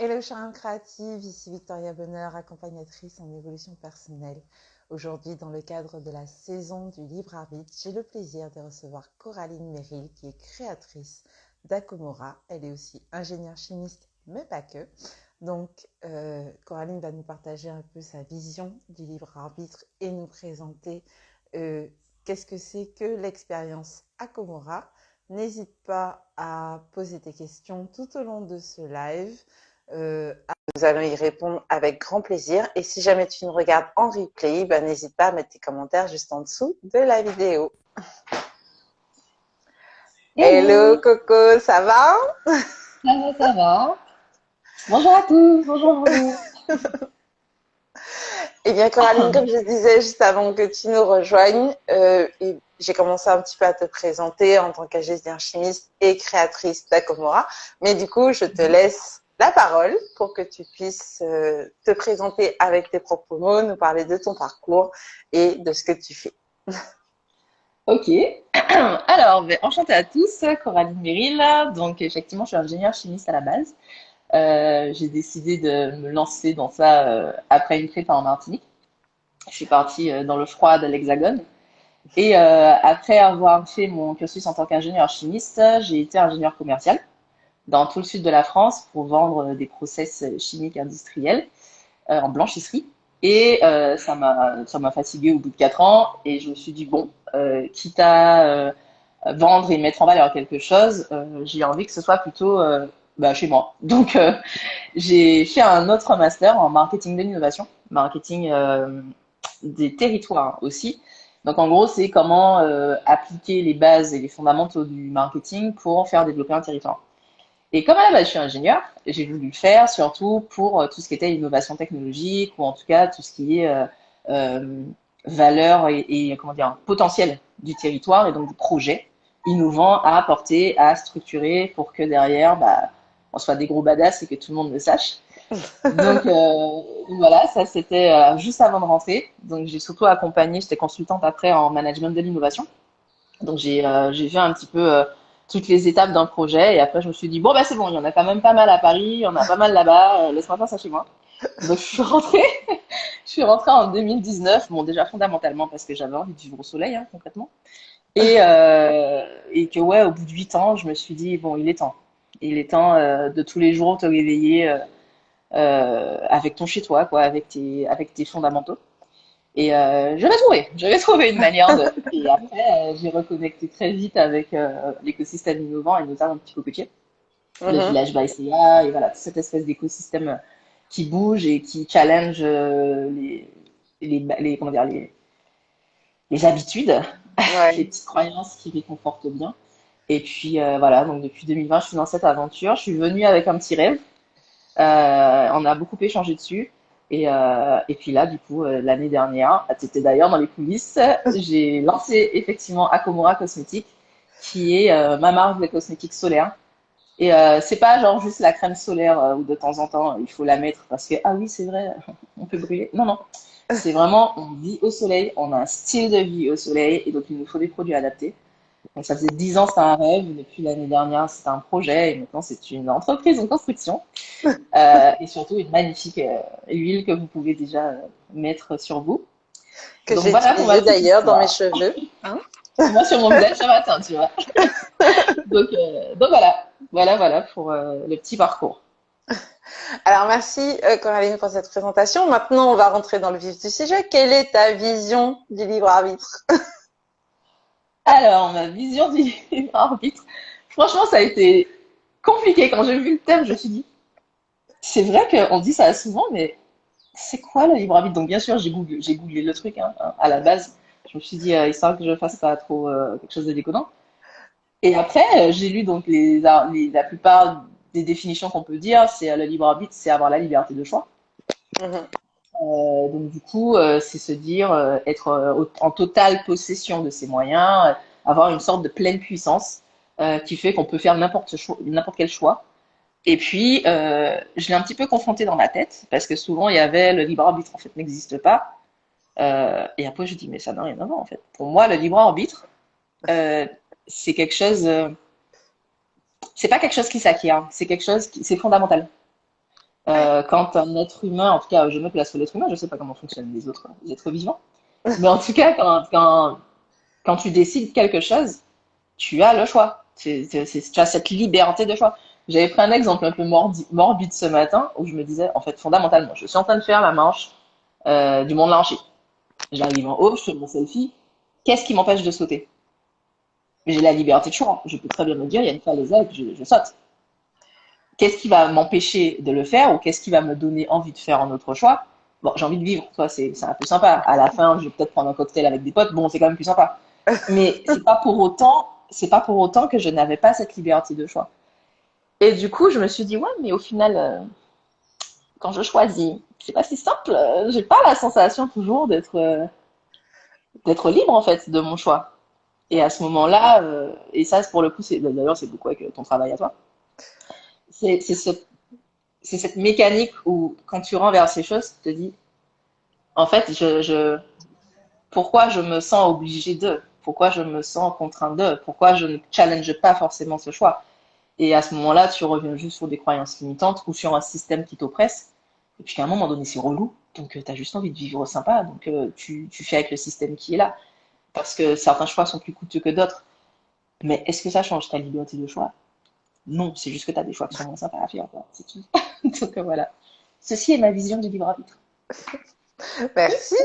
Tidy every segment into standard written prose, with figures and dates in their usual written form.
Hello charme créative, ici Victoria Bonheur, accompagnatrice en évolution personnelle. Aujourd'hui, dans le cadre de la saison du libre arbitre, j'ai le plaisir de recevoir Coraline Merrill, qui est créatrice d'Akomora. Elle est aussi ingénieure chimiste, mais pas que. Donc, Coraline va nous partager un peu sa vision du libre arbitre et nous présenter qu'est-ce que c'est que l'expérience Akomora. N'hésite pas à poser tes questions tout au long de ce live. Nous allons y répondre avec grand plaisir. Et si jamais tu nous regardes en replay, n'hésite pas à mettre tes commentaires juste en dessous de la vidéo. Hello Coco, ça va? Ça va. Bonjour à tous, bonjour. Eh bien Coraline, comme je disais juste avant que tu nous rejoignes, j'ai commencé un petit peu à te présenter en tant qu'ingénieure chimiste et créatrice d'Akomora. Mais du coup, je te laisse la parole pour que tu puisses te présenter avec tes propres mots, nous parler de ton parcours et de ce que tu fais. Ok, alors enchantée à tous, Coraline Merrill. Donc effectivement, je suis ingénieure chimiste à la base. J'ai décidé de me lancer dans ça après une prépa en Martinique. Je suis partie dans le froid de l'Hexagone. Et après avoir fait mon cursus en tant qu'ingénieur chimiste, j'ai été ingénieur commercial dans tout le sud de la France pour vendre des process chimiques industriels. En blanchisserie. Et ça m'a fatiguée au bout de 4 ans. Et je me suis dit, bon, quitte à vendre et mettre en valeur quelque chose, j'ai envie que ce soit plutôt chez moi. Donc, j'ai fait un autre master en marketing de l'innovation, marketing des territoires aussi. Donc, en gros, c'est comment appliquer les bases et les fondamentaux du marketing pour faire développer un territoire. Et comme à la base, je suis ingénieur, j'ai voulu le faire surtout pour tout ce qui était innovation technologique ou en tout cas tout ce qui est euh, valeur comment dire, potentiel du territoire et donc du projet innovant à apporter, à structurer pour que derrière, on soit des gros badass et que tout le monde le sache. Donc voilà, ça c'était juste avant de rentrer. Donc j'ai surtout accompagné, j'étais consultante après en management de l'innovation. Donc j'ai vu un petit peu toutes les étapes d'un projet et après je me suis dit bon bah c'est bon, il y en a quand même pas mal à Paris, il y en a pas mal là-bas, laisse-moi faire ça chez moi. Donc je suis rentrée en 2019, bon déjà fondamentalement parce que j'avais envie de vivre au soleil concrètement et que ouais au bout de 8 ans je me suis dit bon il est temps de tous les jours te réveiller avec ton chez toi quoi, avec tes fondamentaux. Et je vais trouver une manière de. Et après, j'ai reconnecté très vite avec l'écosystème innovant et notamment Petit Cocotier, le Mhm. village Baïséa, et voilà, toute cette espèce d'écosystème qui bouge et qui challenge comment dire, les habitudes, les Ouais. petites croyances qui réconfortent bien. Et puis voilà, donc depuis 2020, je suis dans cette aventure. Je suis venue avec un petit rêve. On a beaucoup échangé dessus. Et puis là, du coup, l'année dernière, tu étais d'ailleurs dans les coulisses, j'ai lancé effectivement Akomora Cosmétiques, qui est ma marque de cosmétiques solaires. Et c'est pas genre juste la crème solaire où de temps en temps il faut la mettre parce que, ah oui, c'est vrai, on peut brûler. Non, non. C'est vraiment, on vit au soleil, on a un style de vie au soleil et donc il nous faut des produits adaptés. Donc ça faisait 10 ans, c'était un rêve, depuis l'année dernière, c'était un projet et maintenant c'est une entreprise en construction et surtout une magnifique huile que vous pouvez déjà mettre sur vous. Que Donc j'ai voilà pour ma utilisé petite d'ailleurs dans mes histoire. cheveux. Hein. Moi sur mon visage ce matin, tu vois. Donc voilà pour le petit parcours. Alors merci Coraline pour cette présentation. Maintenant, on va rentrer dans le vif du sujet. Quelle est ta vision du libre arbitre? Alors ma vision du arbitre, franchement ça a été compliqué quand j'ai vu le thème. Je me suis dit, c'est vrai qu'on dit ça souvent, mais c'est quoi le libre arbitre? Donc bien sûr j'ai googlé le truc à la base. Je me suis dit, histoire que je fasse pas trop quelque chose de déconnant. Et après, j'ai lu donc la plupart des définitions qu'on peut dire, c'est le libre arbitre, c'est avoir la liberté de choix. Mhm. Donc du coup, c'est se dire être en totale possession de ses moyens, avoir une sorte de pleine puissance qui fait qu'on peut faire n'importe quel choix. Et puis, je l'ai un petit peu confronté dans ma tête parce que souvent il y avait le libre arbitre en fait n'existe pas. Et après je dis mais ça n'a rien à voir en fait. Pour moi, le libre arbitre, euh, c'est quelque chose. C'est pas quelque chose qui s'acquiert, c'est quelque chose qui c'est fondamental. Quand un être humain, en tout cas, je me place sur l'être humain, je sais pas comment fonctionnent les êtres vivants, mais en tout cas, quand tu décides quelque chose, tu as le choix. Tu as cette liberté de choix. J'avais pris un exemple un peu morbide ce matin où je me disais, en fait, fondamentalement, je suis en train de faire la manche du Mont de Lanchi. J'arrive en haut, je fais mon selfie. Qu'est-ce qui m'empêche de sauter? J'ai la liberté de choix. Je peux très bien me dire, il y a une falaise là et puis je saute. Qu'est-ce qui va m'empêcher de le faire ou qu'est-ce qui va me donner envie de faire un autre choix? Bon, j'ai envie de vivre, toi, c'est un peu sympa. À la fin, je vais peut-être prendre un cocktail avec des potes. Bon, c'est quand même plus sympa. Mais c'est pas pour autant que je n'avais pas cette liberté de choix. Et du coup, je me suis dit, ouais, mais au final, quand je choisis, c'est pas si simple. J'ai pas la sensation toujours d'être libre en fait de mon choix. Et à ce moment-là, et ça, pour le coup, d'ailleurs, c'est beaucoup avec ton travail à toi. C'est c'est cette mécanique où quand tu renverses les choses, tu te dis, en fait, pourquoi je me sens obligée de, pourquoi je me sens contrainte de, pourquoi je ne challenge pas forcément ce choix. Et à ce moment-là, tu reviens juste sur des croyances limitantes ou sur un système qui t'oppresse. Et puis qu'à un moment donné, c'est relou. Donc, tu as juste envie de vivre sympa. Donc, tu fais avec le système qui est là. Parce que certains choix sont plus coûteux que d'autres. Mais est-ce que ça change ta liberté de choix? Non, c'est juste que tu as des choix qui sont moins sympas à faire. C'est tout. Donc, voilà. Ceci est ma vision du libre arbitre. Merci.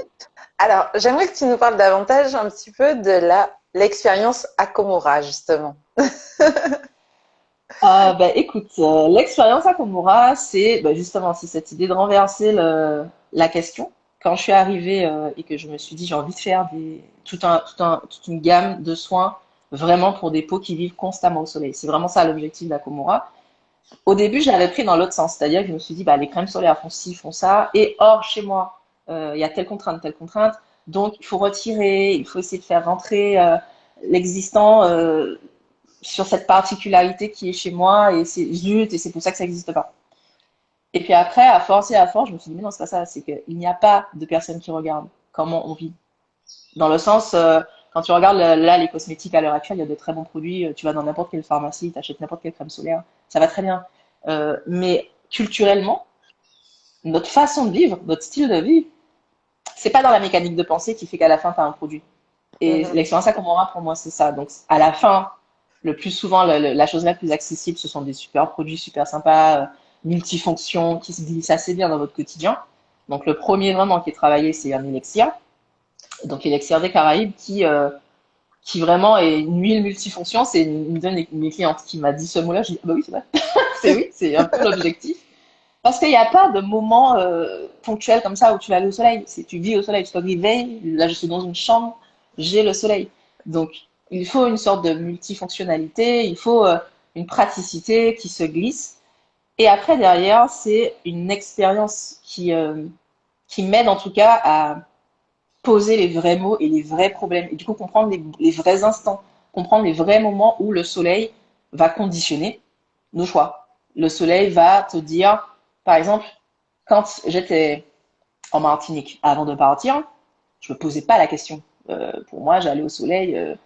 Alors, j'aimerais que tu nous parles davantage un petit peu de l'expérience Akomora, justement. Bah, écoute, l'expérience à Komura, justement c'est cette idée de renverser la question. Quand je suis arrivée et que je me suis dit j'ai envie de faire toute une gamme de soins vraiment pour des peaux qui vivent constamment au soleil. C'est vraiment ça l'objectif d'Akomura. Au début, je l'avais pris dans l'autre sens, c'est-à-dire que je me suis dit bah les crèmes solaires font ci, font ça, et or chez moi il y a telle contrainte, donc il faut retirer, il faut essayer de faire rentrer l'existant. Sur cette particularité qui est chez moi et c'est zut et c'est pour ça que ça n'existe pas. Et puis après, à force et à force, je me suis dit mais non, c'est pas ça, c'est qu'il n'y a pas de personnes qui regardent comment on vit. Dans le sens, quand tu regardes là les cosmétiques à l'heure actuelle, il y a de très bons produits, tu vas dans n'importe quelle pharmacie, tu achètes n'importe quelle crème solaire, ça va très bien. Mais culturellement, notre façon de vivre, notre style de vie, c'est pas dans la mécanique de pensée qui fait qu'à la fin, tu as un produit. Et Mhm. l'expérience à Komora, pour moi, c'est ça. Donc, à la fin, le plus souvent, la chose la plus accessible, ce sont des super produits super sympas, multifonctions, qui se glissent assez bien dans votre quotidien. Donc, le premier vraiment qui est travaillé, c'est un élixir. Donc, élixir des Caraïbes qui vraiment est une huile multifonction. C'est une de mes clientes qui m'a dit ce mot-là. Je dis, ah bah oui, c'est vrai. C'est oui, c'est un peu l'objectif. Parce qu'il n'y a pas de moment ponctuel comme ça où tu vas aller au soleil. Tu vis au soleil, tu te réveilles. Là, je suis dans une chambre, j'ai le soleil. Donc, il faut une sorte de multifonctionnalité, il faut une praticité qui se glisse. Et après, derrière, c'est une expérience qui m'aide en tout cas à poser les vrais mots et les vrais problèmes. Et du coup, comprendre les vrais instants, comprendre les vrais moments où le soleil va conditionner nos choix. Le soleil va te dire, par exemple, quand j'étais en Martinique avant de partir, je me posais pas la question. Pour moi, j'allais au soleil,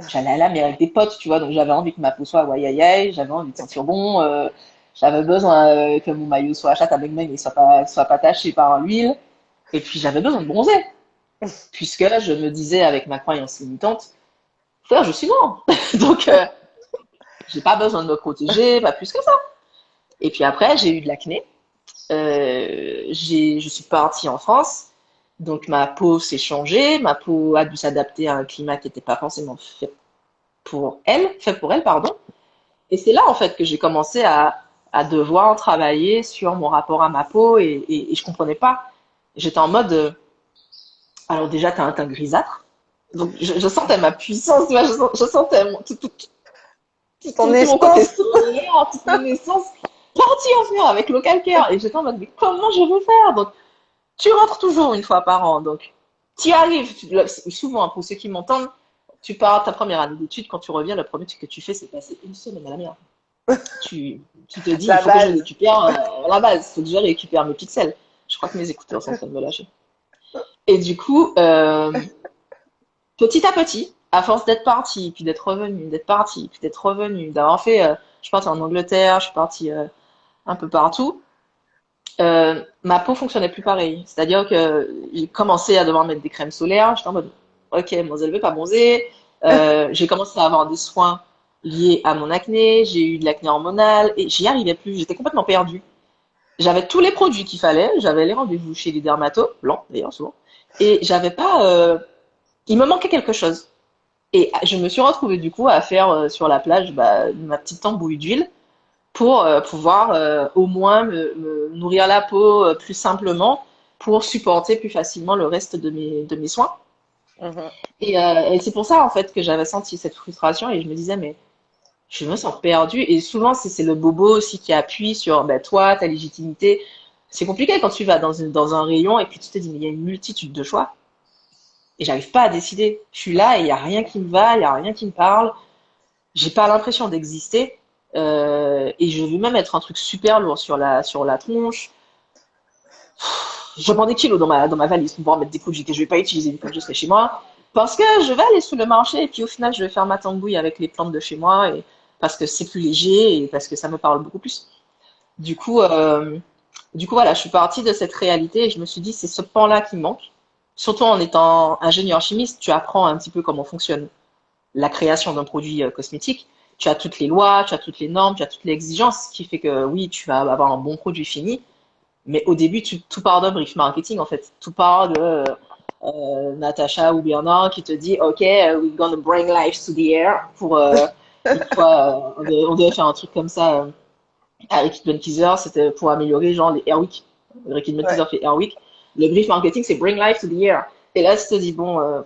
j'allais à la mer avec des potes, tu vois, donc j'avais envie que ma peau soit waïaïaï, j'avais envie de sentir bon, j'avais besoin que mon maillot soit chatte avec moi, mais soit pas taché par l'huile, et puis j'avais besoin de bronzer, puisque je me disais avec ma croyance limitante, frère, je suis noire, donc j'ai pas besoin de me protéger, pas plus que ça. Et puis après, j'ai eu de l'acné, je suis partie en France, donc ma peau s'est changée, ma peau a dû s'adapter à un climat qui n'était pas forcément fait pour elle, pardon. Et c'est là en fait que j'ai commencé à devoir travailler sur mon rapport à ma peau et je comprenais pas. J'étais en mode, alors déjà t'as un teint grisâtre, donc je sentais ma puissance, tu vois, je sentais Ton tout mon côté essence. solaire, toute mon essence partie en fer avec le calcaire. Et j'étais en mode, mais comment je veux faire? Donc tu rentres toujours une fois par an, donc tu y arrives. Souvent, pour ceux qui m'entendent, tu pars ta première année d'études, quand tu reviens, le premier truc que tu fais, c'est passer une semaine à la mer. Tu te dis, il La faut que je base. récupère la base, il faut que je récupère mes pixels. Je crois que mes écouteurs sont en train de me lâcher. Et du coup, petit à petit, à force d'être parti, puis d'être revenu, d'être parti, puis d'être revenu, d'avoir fait, je suis partie en Angleterre, je suis partie un peu partout, Ma peau fonctionnait plus pareil. C'est-à-dire que j'ai commencé à devoir mettre des crèmes solaires. J'étais en mode, ok, mademoiselle veut pas bronzer. J'ai commencé à avoir des soins liés à mon acné. J'ai eu de l'acné hormonal et j'y arrivais plus. J'étais complètement perdue. J'avais tous les produits qu'il fallait. J'avais les rendez-vous chez les dermatos, blancs d'ailleurs souvent. Et j'avais pas. Il me manquait quelque chose. Et je me suis retrouvée du coup à faire sur la plage ma petite tambouille d'huile pour pouvoir au moins me nourrir la peau plus simplement pour supporter plus facilement le reste de mes soins. Mhm. Et c'est pour ça en fait que j'avais senti cette frustration et je me disais mais je me sens perdue et souvent c'est le bobo aussi qui appuie sur ben, toi, ta légitimité. C'est compliqué quand tu vas dans un rayon et puis tu te dis mais il y a une multitude de choix et j'arrive pas à décider. Je suis là et il y a rien qui me va, il y a rien qui me parle. J'ai pas l'impression d'exister. Et je veux même être un truc super lourd sur la tronche. Je prends des kilos dans ma valise pour pouvoir mettre des produits que je vais pas utiliser une fois que je serai chez moi. Parce que je vais aller sous le marché et puis au final, je vais faire ma tambouille avec les plantes de chez moi et parce que c'est plus léger et parce que ça me parle beaucoup plus. Du coup, euh, du coup, voilà, je suis partie de cette réalité et je me suis dit, c'est ce pan-là qui me manque. Surtout en étant ingénieur chimiste, tu apprends un petit peu comment fonctionne la création d'un produit cosmétique, tu as toutes les lois, tu as toutes les normes, tu as toutes les exigences, ce qui fait que oui, tu vas avoir un bon produit fini, mais au début, tout part d'un brief marketing en fait. Tout part de Natacha ou Bernard qui te dit, OK, we're gonna bring life to the air pour une fois, on devait faire un truc comme ça avec Rick Benkiser, c'était pour améliorer genre les Airwick. Rick Ouais. Benkiser fait Airwick. Le brief marketing, c'est bring life to the air. Et là, tu te dis, bon,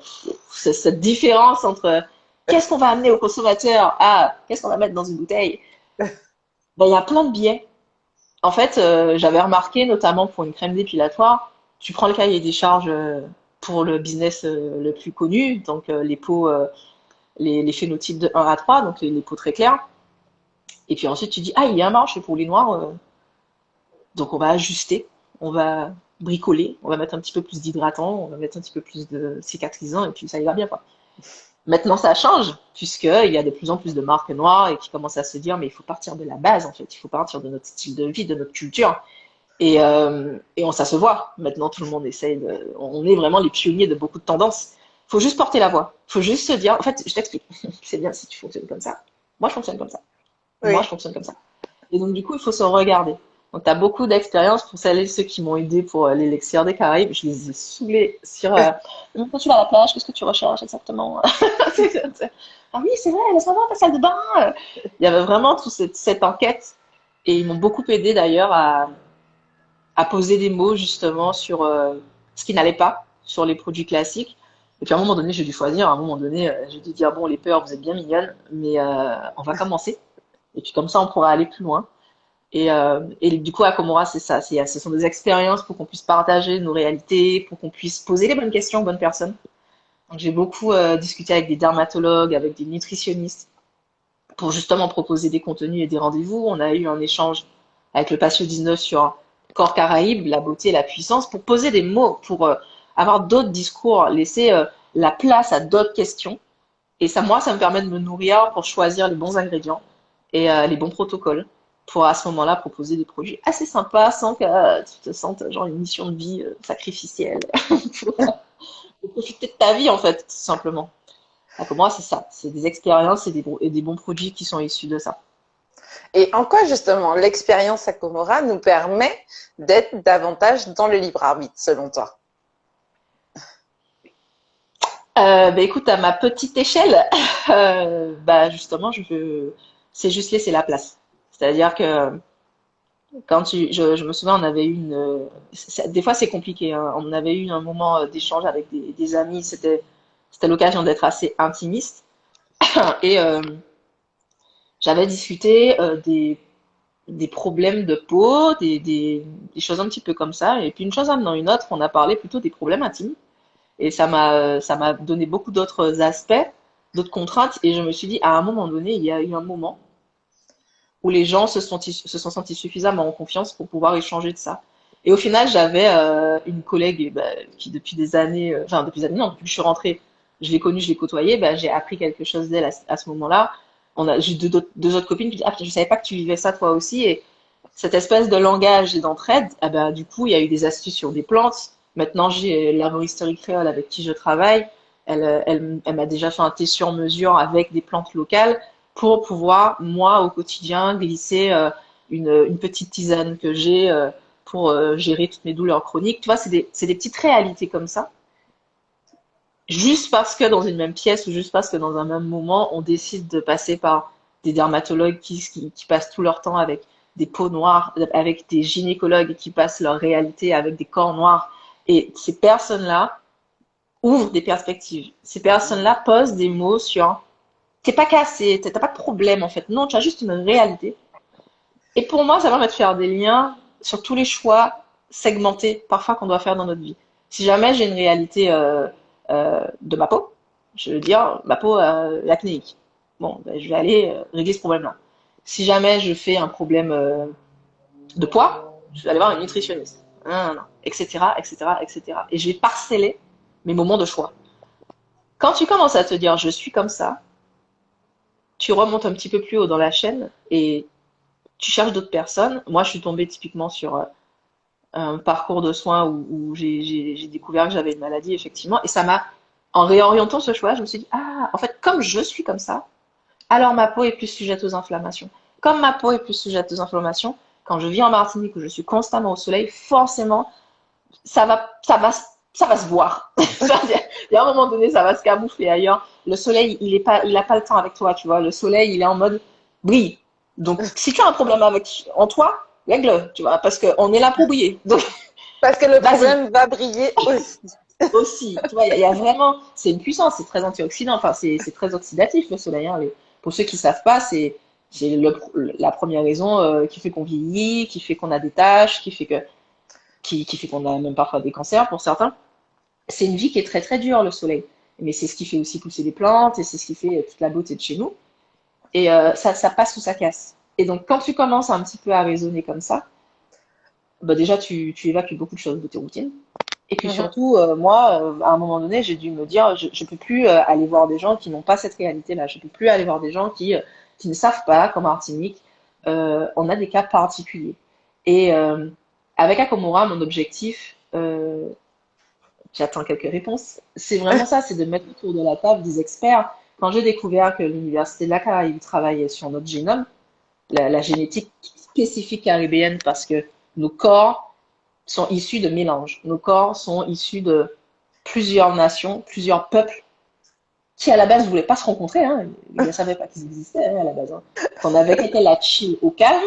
c'est cette différence entre qu'est-ce qu'on va amener au consommateur à qu'est-ce qu'on va mettre dans une bouteille, ben, il y a plein de biais. En fait, j'avais remarqué, notamment pour une crème dépilatoire, tu prends le cahier des charges pour le business le plus connu, donc les peaux, les phénotypes de 1 à 3, donc les peaux très claires. Et puis ensuite, tu dis, ah, il y a un marché pour les noirs, donc on va ajuster, on va bricoler, on va mettre un petit peu plus d'hydratant, on va mettre un petit peu plus de cicatrisant et puis ça ira bien quoi. Maintenant ça change puisqu'il y a de plus en plus de marques noires et qui commencent à se dire mais il faut partir de la base en fait, il faut partir de notre style de vie, de notre culture ça se voit. Maintenant tout le monde essaye on est vraiment les pionniers de beaucoup de tendances. Il faut juste porter la voix, il faut juste se dire en fait je t'explique, c'est bien si tu fonctionnes comme ça, moi je fonctionne comme ça, moi je Oui. fonctionne comme ça. Et donc, du coup, il faut se regarder. Donc, tu as beaucoup d'expérience pour celles et ceux qui m'ont aidé pour l'élixir des Caraïbes. Je les ai saoulés sur quand tu vas à la plage, qu'est-ce que tu recherches exactement? Ah oui, c'est vrai, laisse-moi voir ta salle de bain. Il y avait vraiment toute cette enquête. Et ils m'ont beaucoup aidé d'ailleurs à poser des mots justement sur ce qui n'allait pas sur les produits classiques. Et puis à un moment donné, j'ai dû choisir. À un moment donné, j'ai dû dire, bon, les peurs, vous êtes bien mignonnes, mais on va commencer. Et puis comme ça, on pourra aller plus loin. Et du coup, à Komora, c'est ça. Ce sont des expériences pour qu'on puisse partager nos réalités, pour qu'on puisse poser les bonnes questions aux bonnes personnes. Donc, j'ai beaucoup discuté avec des dermatologues, avec des nutritionnistes, pour justement proposer des contenus et des rendez-vous. On a eu un échange avec le Patio 19 sur Corps Caraïbes, la beauté et la puissance, pour poser des mots, pour avoir d'autres discours, laisser la place à d'autres questions. Et ça, moi, ça me permet de me nourrir pour choisir les bons ingrédients et les bons protocoles pour à ce moment-là proposer des produits assez sympas sans que tu te sentes genre une mission de vie sacrificielle pour profiter de ta vie en fait, tout simplement. Donc, pour moi, c'est ça. C'est des expériences et des bons produits qui sont issus de ça. Et en quoi justement l'expérience à Comora nous permet d'être davantage dans le libre arbitre, selon toi? Bah, écoute, à ma petite échelle, justement, c'est juste laisser la place. C'est-à-dire que je me souviens, on avait eu des fois c'est compliqué, hein. On avait eu un moment d'échange avec des amis. C'était l'occasion d'être assez intimiste. Et j'avais discuté des problèmes de peau, des choses un petit peu comme ça. Et puis une chose amenant une autre, on a parlé plutôt des problèmes intimes. Et ça m'a donné beaucoup d'autres aspects, d'autres contraintes. Et je me suis dit, à un moment donné, il y a eu un moment où les gens se sont sentis suffisamment en confiance pour pouvoir échanger de ça. Et au final, j'avais une collègue qui, depuis des années, enfin, depuis des années, non, depuis que je suis rentrée, je l'ai connue, je l'ai côtoyée, j'ai appris quelque chose d'elle à ce moment-là. J'ai deux autres copines qui disent, ah, putain, je savais pas que tu vivais ça toi aussi. cette espèce de langage et d'entraide, ah ben, du coup, il y a eu des astuces sur des plantes. Maintenant, j'ai l'arboristerie créole avec qui je travaille. Elle m'a déjà fait un thé sur mesure avec des plantes locales pour pouvoir, moi, au quotidien, glisser une petite tisane que j'ai pour gérer toutes mes douleurs chroniques. Tu vois, c'est des petites réalités comme ça. Juste parce que dans une même pièce ou juste parce que dans un même moment, on décide de passer par des dermatologues qui passent tout leur temps avec des peaux noires, avec des gynécologues qui passent leur réalité avec des corps noirs. Et ces personnes-là ouvrent des perspectives. Ces personnes-là posent des mots sur t'es pas cassé, t'as pas de problème en fait. Non, tu as juste une réalité. Et pour moi, ça permet de faire des liens sur tous les choix segmentés parfois qu'on doit faire dans notre vie. Si jamais j'ai une réalité de ma peau, je veux dire ma peau acnéique. Bon, ben, je vais aller régler ce problème-là. Si jamais je fais un problème de poids, je vais aller voir une nutritionniste, non, non, non, etc., etc., etc. Et je vais parceller mes moments de choix. Quand tu commences à te dire je suis comme ça, tu remontes un petit peu plus haut dans la chaîne et tu cherches d'autres personnes. Moi, je suis tombée typiquement sur un parcours de soins où j'ai découvert que j'avais une maladie, effectivement. Et ça m'a, en réorientant ce choix, je me suis dit, ah, en fait, comme je suis comme ça, alors ma peau est plus sujette aux inflammations. Comme ma peau est plus sujette aux inflammations, quand je vis en Martinique où je suis constamment au soleil, forcément, ça va, ça va, ça va se voir. Il y a un moment donné, ça va se camoufler ailleurs. Le soleil, il a pas le temps avec toi, tu vois. Le soleil, il est en mode brille. Donc, si tu as un problème avec en toi, règle-le, tu vois, parce qu'on est là pour briller. Donc, Parce que le vas-y, problème va briller aussi. aussi. Tu vois, il y a vraiment, c'est une puissance, c'est très antioxydant, enfin, c'est très oxydatif le soleil. Hein. Pour ceux qui savent pas, c'est la première raison qui fait qu'on vieillit, qui fait qu'on a des taches, qui fait qu'on a même parfois des cancers pour certains. C'est une vie qui est très très dure, le soleil. Mais c'est ce qui fait aussi pousser les plantes et c'est ce qui fait toute la beauté de chez nous. Et ça passe ou ça casse. Et donc, quand tu commences un petit peu à raisonner comme ça, bah déjà, tu évacues beaucoup de choses de tes routines. Et puis Mhm. surtout, moi, à un moment donné, j'ai dû me dire, je peux plus aller voir des gens qui n'ont pas cette réalité-là. Je peux plus aller voir des gens qui ne savent pas, comme Martinique, on a des cas particuliers. Et avec Akomora, mon objectif, j'attends quelques réponses. C'est vraiment ça, c'est de mettre autour de la table des experts. Quand j'ai découvert que l'Université de la Caraïbe travaillait sur notre génome, la génétique spécifique caribéenne, parce que nos corps sont issus de mélanges. Nos corps sont issus de plusieurs nations, plusieurs peuples qui à la base ne voulaient pas se rencontrer. Hein. Ils ne savaient pas qu'ils existaient hein, à la base. Hein. Qu'on avait été la chill au calme,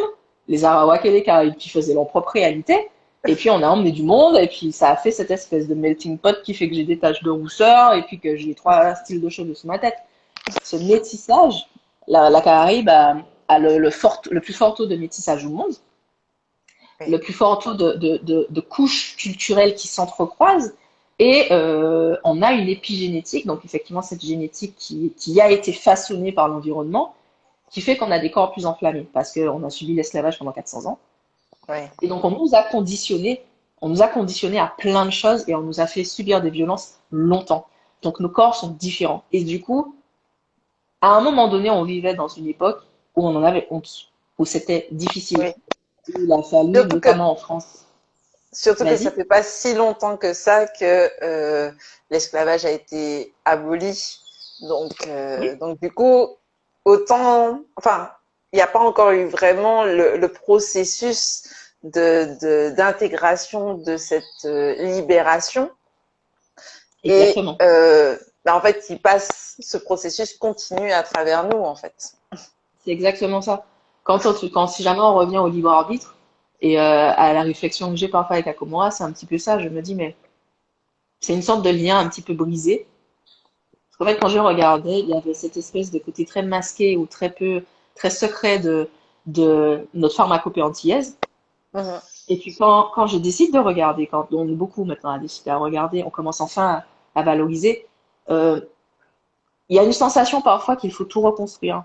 les Arawaks et les Caraïbes qui faisaient leur propre réalité. Et puis on a emmené du monde, et puis ça a fait cette espèce de melting pot qui fait que j'ai des taches de rousseur, et puis que j'ai trois styles de cheveux sous ma tête. Ce métissage, la Caraïbe a le plus fort taux de métissage au monde, le Oui. plus fort taux de couches culturelles qui s'entrecroisent, et on a une épigénétique, donc effectivement cette génétique qui a été façonnée par l'environnement, qui fait qu'on a des corps plus enflammés, parce qu'on a subi l'esclavage pendant 400 ans. Oui. Et donc, on nous a conditionnés à plein de choses et on nous a fait subir des violences longtemps. Donc, nos corps sont différents. Et du coup, à un moment donné, on vivait dans une époque où on en avait honte, où c'était difficile. Oui. Où il a fallu, Surtout que, notamment en France. surtout que ça Vas-y. fait pas si longtemps que ça que l'esclavage a été aboli. Oui, Donc du coup, autant, enfin, il n'y a pas encore eu vraiment le processus d'intégration de cette libération. Et exactement. en fait, ce processus continue à travers nous, en fait. C'est exactement ça. Si jamais on revient au libre arbitre et à la réflexion que j'ai parfois avec Akomora, c'est un petit peu ça. Je me dis, mais c'est une sorte de lien un petit peu brisé. Parce qu'en fait, quand je regardais, il y avait cette espèce de côté très masqué ou très secret de notre pharmacopée antillaise. Mhm. Et puis quand je décide de regarder, quand on est beaucoup maintenant à décider à regarder, on commence enfin à valoriser, euh, il y a une sensation parfois qu'il faut tout reconstruire,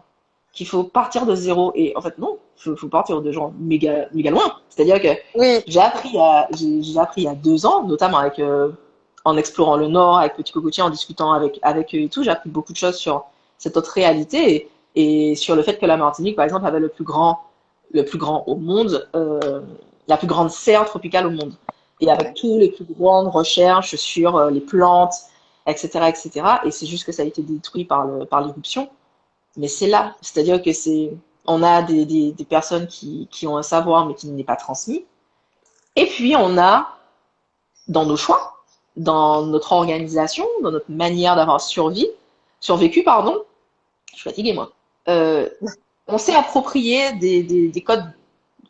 qu'il faut partir de zéro. Et en fait, non, faut partir de gens méga, méga loin. C'est-à-dire que Oui, j'ai appris il y a 2 ans, notamment en explorant le Nord, avec Petit Cocotier, en discutant avec eux et tout, j'ai appris beaucoup de choses sur cette autre réalité et sur le fait que la Martinique, par exemple, avait le plus grand le plus grand au monde, la plus grande serre tropicale au monde. Et avec Ouais. tous les plus grandes recherches sur les plantes, etc., etc. Et cetera. Et c'est juste que ça a été détruit par l'éruption. Mais c'est là. C'est-à-dire que on a des personnes qui ont un savoir, mais qui n'est pas transmis. Et puis, on a, dans nos choix, dans notre organisation, dans notre manière d'avoir survécu, pardon, je suis fatiguée, moi. Euh, on s'est approprié des codes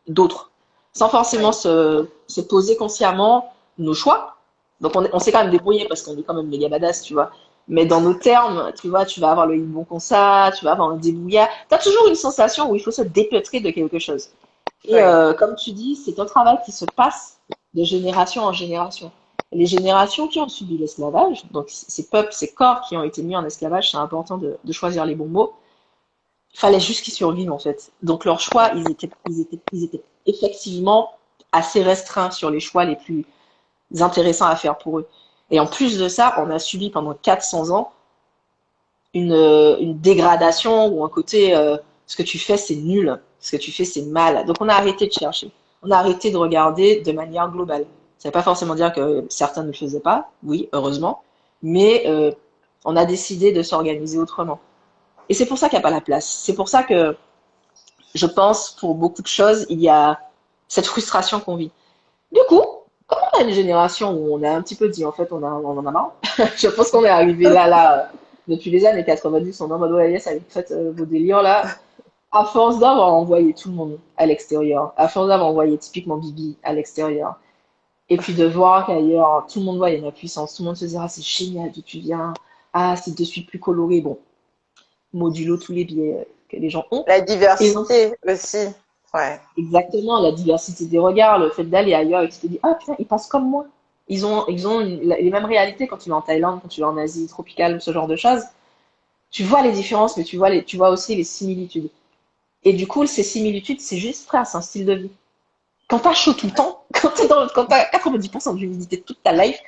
d'autres, sans forcément Ouais. se poser consciemment nos choix. Donc on s'est quand même débrouillé parce qu'on est quand même méga badass, tu vois. Mais dans nos termes, tu vois, tu vas avoir le bon ça, tu vas avoir un débrouillard. Tu as toujours une sensation où il faut se dépêtrer de quelque chose. Et Ouais. comme tu dis, c'est un travail qui se passe de génération en génération. Les générations qui ont subi l'esclavage, donc ces peuples, ces corps qui ont été mis en esclavage, c'est important de choisir les bons mots. Il fallait juste qu'ils survivent en fait. Donc leurs choix, ils étaient effectivement assez restreints sur les choix les plus intéressants à faire pour eux. Et en plus de ça, on a subi pendant 400 ans une dégradation ou un côté ce que tu fais c'est nul, ce que tu fais c'est mal. Donc on a arrêté de chercher, on a arrêté de regarder de manière globale. Ça ne veut pas forcément dire que certains ne le faisaient pas, oui, heureusement, mais on a décidé de s'organiser autrement. Et c'est pour ça qu'il n'y a pas la place. C'est pour ça que je pense, pour beaucoup de choses, il y a cette frustration qu'on vit. Du coup, comme on a une génération où on a un petit peu dit, en fait, on en a marre, je pense qu'on est arrivé là, depuis les années 90, on est en mode, ouais, yes, allez, faites vos délires là. À force d'avoir envoyé tout le monde à l'extérieur, à force d'avoir envoyé typiquement Bibi à l'extérieur, et puis de voir qu'ailleurs, tout le monde voit, il y a une puissance, tout le monde se dit, ah, c'est génial d'où tu viens, ah, c'est de suite plus coloré, bon, modulo tous les biais que les gens ont. La Et donc, diversité aussi. Ouais. exactement, la diversité des regards, le fait d'aller ailleurs et que tu te dis, ah putain, ils pensent comme moi. Ils ont les mêmes réalités quand tu vas en Thaïlande, quand tu vas en Asie tropicale, ce genre de choses. Tu vois les différences, mais tu vois aussi les similitudes. Et du coup, ces similitudes, c'est juste, frère, c'est un style de vie. Quand t'as chaud tout le temps, quand t'as 90% d'humidité toute ta life,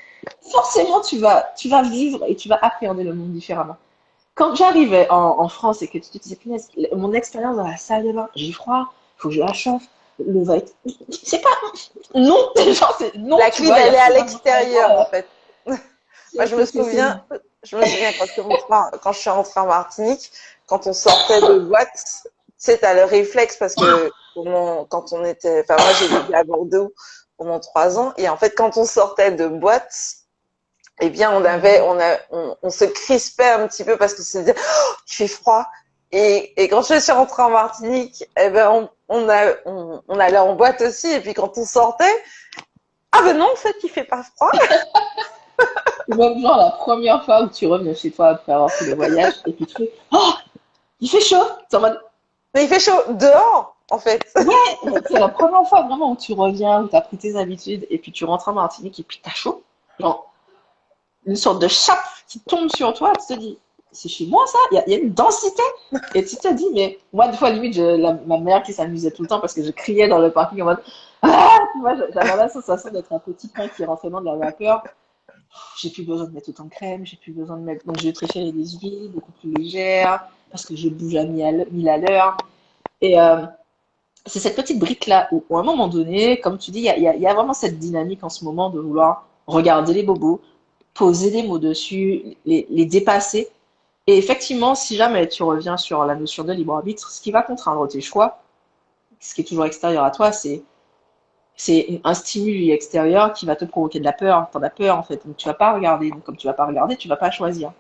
forcément, tu vas vivre et tu vas appréhender le monde différemment. Quand j'arrivais en France et que tu te disais, punaise, mon expérience dans la salle de bain, j'ai froid, il faut que je la chauffe, l'eau va être. C'est pas. Non, genre, non, La tu clim, vois, il y elle a est à plus un l'extérieur, moment. en fait. Moi, je me souviens quand je suis rentrée en Martinique, quand on sortait de boîte, tu sais, t'as le réflexe parce que quand on était, enfin, moi, j'ai vécu à Bordeaux pendant 3 ans, et en fait, quand on sortait de boîte, eh bien, on se crispait un petit peu parce que se disait, oh, il fait froid. Et quand je suis rentrée en Martinique, eh ben, on allait en boîte aussi, et puis quand on sortait, ah ben non, en fait, il fait pas froid. Ou même genre la première fois où tu reviens chez toi après avoir fait le voyage et puis tu fais oh, il fait chaud. C'est en mode Mais il fait chaud dehors, en fait. ouais, mais c'est la première fois vraiment où tu reviens, où tu as pris tes habitudes et puis tu rentres en Martinique et puis t'as chaud. Genre une sorte de chape qui tombe sur toi, tu te dis c'est chez moi ça, il y a une densité. Et tu te dis, mais moi, des fois, limite, ma mère qui s'amusait tout le temps parce que je criais dans le parking en mode ah, tu vois, j'avais la sensation d'être un petit pain qui rentrait dans de la vapeur. J'ai plus besoin de mettre autant de crème, j'ai plus besoin de mettre. Donc, j'ai préféré des huiles beaucoup plus légères parce que je bouge à 1000 à l'heure. Et c'est cette petite brique-là où, à un moment donné, comme tu dis, il y a vraiment cette dynamique en ce moment de vouloir regarder les bobos, poser des mots dessus, les dépasser. Et effectivement, si jamais tu reviens sur la notion de libre arbitre, ce qui va contraindre tes choix, ce qui est toujours extérieur à toi, c'est un stimuli extérieur qui va te provoquer de la peur. T'en as peur en fait, donc tu vas pas regarder. Donc comme tu vas pas regarder, tu vas pas choisir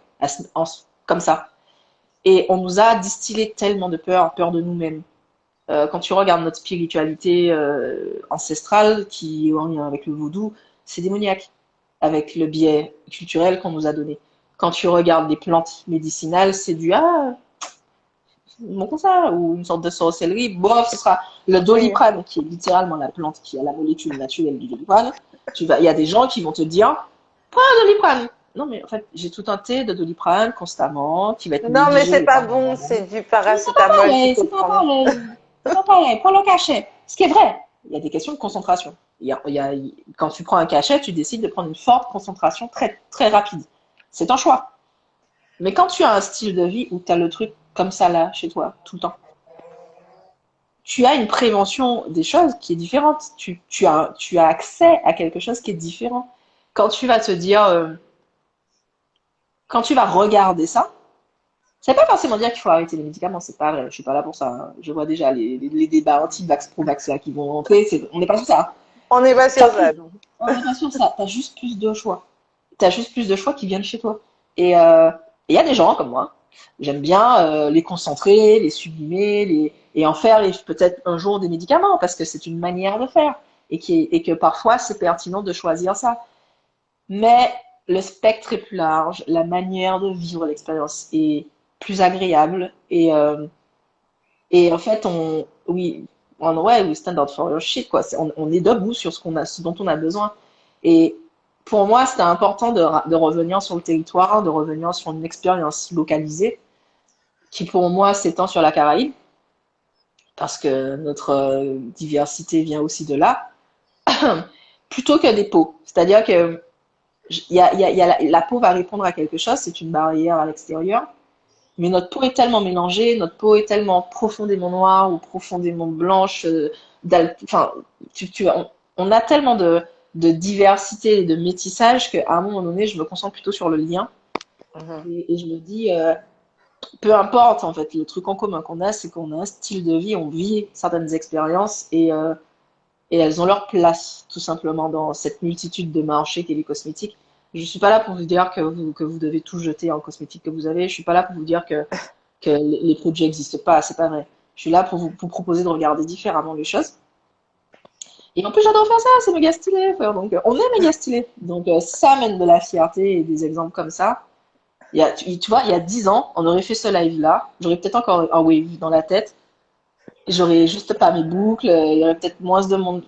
comme ça. Et on nous a distillé tellement de peur, peur de nous-mêmes. Quand tu regardes notre spiritualité ancestrale qui est en lien avec le vaudou, c'est démoniaque avec le biais culturel qu'on nous a donné. Quand tu regardes les plantes médicinales, c'est du ah, mon comme ça, ou une sorte de sorcellerie. Bof, ce sera le Oui. doliprane, qui est littéralement la plante qui a la molécule naturelle du doliprane. Il y a des gens qui vont te dire, pas un doliprane. Non, mais en fait, j'ai tout un thé de doliprane constamment, qui va être Non, mais c'est négligé pas par bon, mon. c'est du Mais c'est pas paracétamol qu'il pareil, faut c'est pas prendre. pareil. C'est pas pareil. Prends le cachet. Ce qui est vrai, il y a des questions de concentration. Quand tu prends un cachet, tu décides de prendre une forte concentration très, très rapide. C'est un choix. Mais quand tu as un style de vie où tu as le truc comme ça là, chez toi, tout le temps, tu as une prévention des choses qui est différente. Tu as accès à quelque chose qui est différent. Quand tu vas te dire, quand tu vas regarder ça, ça ne veut pas forcément dire qu'il faut arrêter les médicaments, c'est pas vrai, je suis pas là pour ça, hein. Je vois déjà les débats anti-vax, pro-vax là qui vont rentrer, on n'est pas sur ça. On n'est pas sur ça, non. On n'est pas sur ça, t'as juste plus de choix. T'as juste plus de choix qui viennent chez toi. Et il y a des gens comme moi, j'aime bien les concentrer, les sublimer, et en faire peut-être un jour des médicaments, parce que c'est une manière de faire, et que parfois c'est pertinent de choisir ça. Mais le spectre est plus large, la manière de vivre l'expérience est plus agréable, et en fait, ouais, we stand out for your shit, quoi. On est debout sur ce dont on a besoin. Et pour moi, c'était important de revenir sur le territoire, de revenir sur une expérience localisée, qui pour moi s'étend sur la Caraïbe, parce que notre diversité vient aussi de là, plutôt que des peaux. C'est-à-dire que la peau va répondre à quelque chose, c'est une barrière à l'extérieur, mais notre peau est tellement mélangée, notre peau est tellement profondément noire ou profondément blanche, enfin, on a tellement de diversité et de métissage qu'à un moment donné, je me concentre plutôt sur le lien. Et je me dis, peu importe, en fait, le truc en commun qu'on a, c'est qu'on a un style de vie, on vit certaines expériences et elles ont leur place, tout simplement, dans cette multitude de marchés qu'est les cosmétiques. Je suis pas là pour vous dire que vous devez tout jeter en cosmétique que vous avez. Je suis pas là pour vous dire que les produits n'existent pas. C'est pas vrai. Je suis là pour vous proposer de regarder différemment les choses. Et en plus, j'adore faire ça. C'est méga stylé. Frère. Donc, on est méga stylé. Donc, ça amène de la fierté et des exemples comme ça. Tu vois, il y a 10 ans, on aurait fait ce live-là. J'aurais peut-être encore un wave dans la tête. J'aurais juste pas mes boucles. Il y aurait peut-être moins de monde.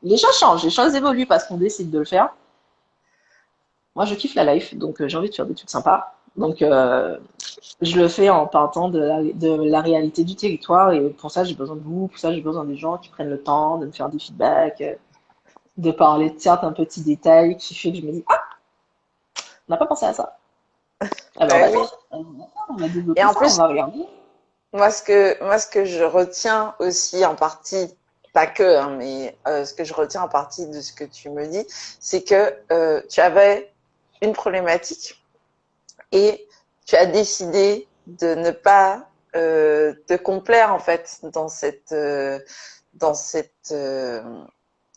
Les choses changent, les choses évoluent parce qu'on décide de le faire. Moi, je kiffe la life, donc j'ai envie de faire des trucs sympas. Donc, je le fais en partant de la réalité du territoire et pour ça, j'ai besoin de vous, pour ça, j'ai besoin des gens qui prennent le temps de me faire des feedbacks, de parler de certains petits détails qui fait que je me dis, ah, on n'a pas pensé à ça. Ah ben, Ouais, oui. d'accord, on va Et développer en ça, on plus, va regarder. moi, ce que je retiens aussi en partie, pas que, hein, mais ce que je retiens en partie de ce que tu me dis, c'est que tu avais une problématique et tu as décidé de ne pas te complaire en fait dans cette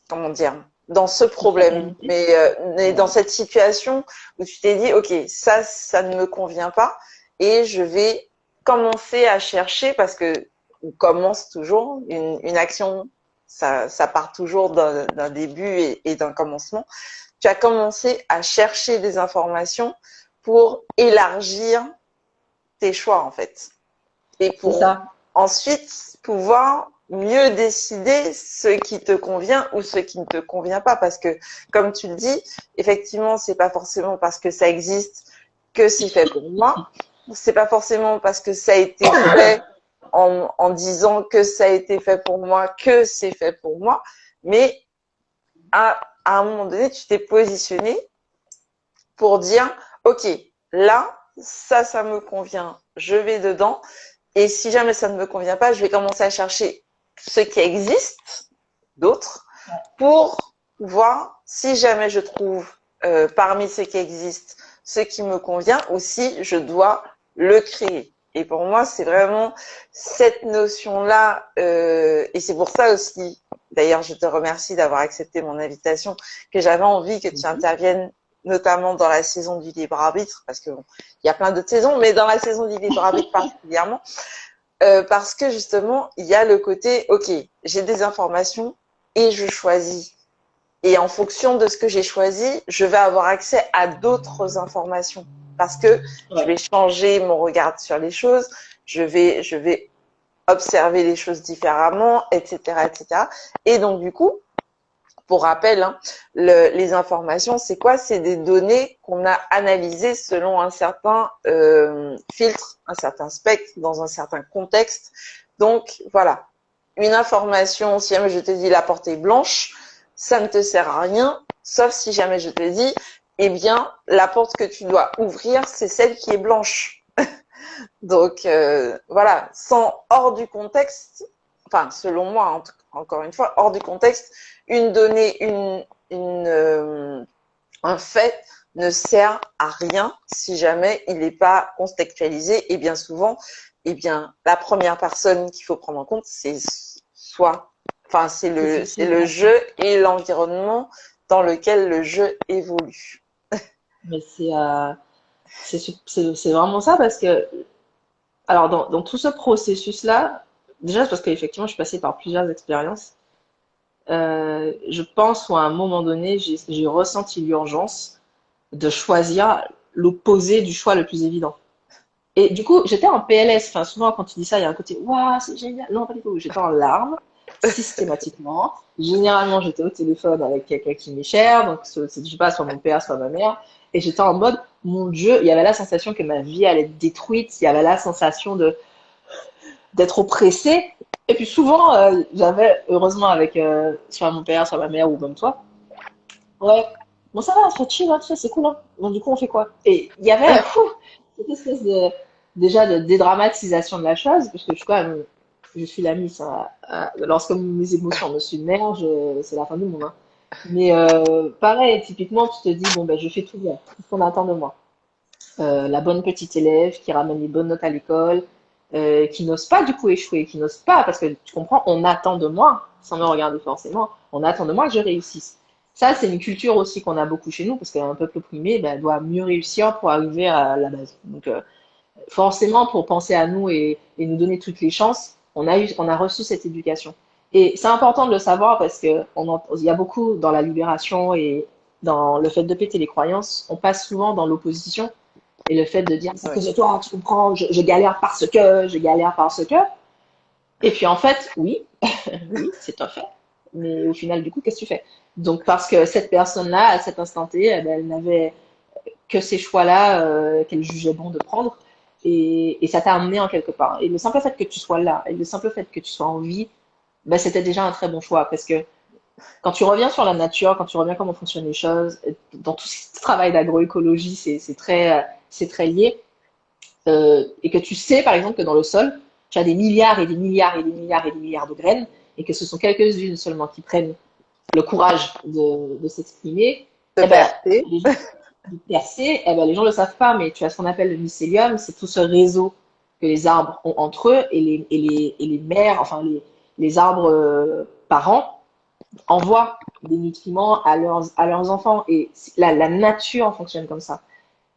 comment dire, dans ce problème, Réalité. mais dans Ouais. cette situation où tu t'es dit, ok, ça ne me convient pas, et je vais commencer à chercher parce que on commence toujours une action, ça part toujours d'un début et d'un commencement. Tu as commencé à chercher des informations pour élargir tes choix en fait et C'est pour ça. ensuite pouvoir mieux décider ce qui te convient ou ce qui ne te convient pas. Parce que, comme tu le dis, effectivement, c'est pas forcément parce que ça existe que c'est fait pour moi. C'est pas forcément parce que ça a été fait en disant que ça a été fait pour moi que c'est fait pour moi. Mais à un moment donné, tu t'es positionné pour dire, OK, là, ça me convient, je vais dedans. Et si jamais ça ne me convient pas, je vais commencer à chercher ce qui existe d'autres pour voir si jamais je trouve parmi ce qui existe ce qui me convient ou si je dois le créer. Et pour moi, c'est vraiment cette notion-là, et c'est pour ça aussi, d'ailleurs, je te remercie d'avoir accepté mon invitation, que j'avais envie que tu interviennes notamment dans la saison du libre arbitre, parce que bon, il y a plein d'autres saisons, mais dans la saison du libre arbitre particulièrement, parce que justement, il y a le côté, ok, j'ai des informations et je choisis. Et en fonction de ce que j'ai choisi, je vais avoir accès à d'autres informations parce que je Ouais. vais changer mon regard sur les choses, je vais observer les choses différemment, etc., etc. Et donc du coup, pour rappel, hein, les informations, c'est quoi? C'est des données qu'on a analysées selon un certain filtre, un certain spectre, dans un certain contexte. Donc voilà, une information, si jamais je te dis la portée blanche, ça ne te sert à rien, sauf si jamais je te dis, eh bien, la porte que tu dois ouvrir, c'est celle qui est blanche. Donc voilà, sans hors du contexte, enfin, selon moi, encore une fois, hors du contexte, une donnée, un fait ne sert à rien si jamais il n'est pas contextualisé. Et bien souvent, eh bien, la première personne qu'il faut prendre en compte, c'est soi. Enfin, c'est le jeu et l'environnement dans lequel le jeu évolue. Mais c'est vraiment ça parce que, alors dans tout ce processus-là, déjà c'est parce qu'effectivement je suis passée par plusieurs expériences. Je pense qu'à un moment donné, j'ai ressenti l'urgence de choisir l'opposé du choix le plus évident. Et du coup, j'étais en PLS. Enfin, souvent, quand tu dis ça, il y a un côté, waouh, c'est génial. Non, pas du tout. J'étais en larmes, systématiquement. Généralement, j'étais au téléphone avec quelqu'un qui m'est cher. Donc, c'est, je sais pas, soit mon père, soit ma mère. Et j'étais en mode, mon Dieu, il y avait la sensation que ma vie allait être détruite. Il y avait la sensation d'être oppressée. Et puis, souvent, j'avais, heureusement, avec soit mon père, soit ma mère ou même toi, ouais, bon, ça va, c'est chill, hein, tu sais, c'est cool, hein. Bon, du coup, on fait quoi? Et il y avait, cette espèce déjà de dédramatisation de la chose, parce que je suis quand même, je suis l'amie, ça, lorsque mes émotions me submergent, c'est la fin du monde, hein. Mais pareil, typiquement, tu te dis, bon, ben, je fais tout bien, tout ce qu'on attend de moi. La bonne petite élève qui ramène les bonnes notes à l'école, qui n'ose pas du coup échouer, qui n'ose pas, parce que tu comprends, on attend de moi, sans me regarder forcément, on attend de moi que je réussisse. Ça, c'est une culture aussi qu'on a beaucoup chez nous, parce qu'un peuple opprimé ben, doit mieux réussir pour arriver à la base. Donc, forcément, pour penser à nous et nous donner toutes les chances, on a reçu cette éducation. Et c'est important de le savoir parce que il y a beaucoup dans la libération et dans le fait de péter les croyances, on passe souvent dans l'opposition et le fait de dire c'est à cause de toi, tu comprends, je galère parce que, je galère parce que. Et puis en fait, oui, oui, c'est un fait. Mais au final, du coup, qu'est-ce que tu fais? Donc parce que cette personne-là, à cet instant T, eh ben, elle n'avait que ces choix-là qu'elle jugeait bon de prendre. Et ça t'a amené en quelque part. Et le simple fait que tu sois là, et le simple fait que tu sois en vie, ben, c'était déjà un très bon choix. Parce que quand tu reviens sur la nature, quand tu reviens comment fonctionnent les choses, dans tout ce travail d'agroécologie, c'est très lié. Et que tu sais, par exemple, que dans le sol, tu as des milliards et des milliards et des milliards et des milliards de graines, et que ce sont quelques-unes seulement qui prennent le courage de s'exprimer, De eh ben, percer. de percer, eh ben, les gens ne le savent pas, mais tu as ce qu'on appelle le mycélium, c'est tout ce réseau que les arbres ont entre eux, et les mères, enfin les arbres parents, envoient des nutriments à leurs enfants. Et la nature fonctionne comme ça.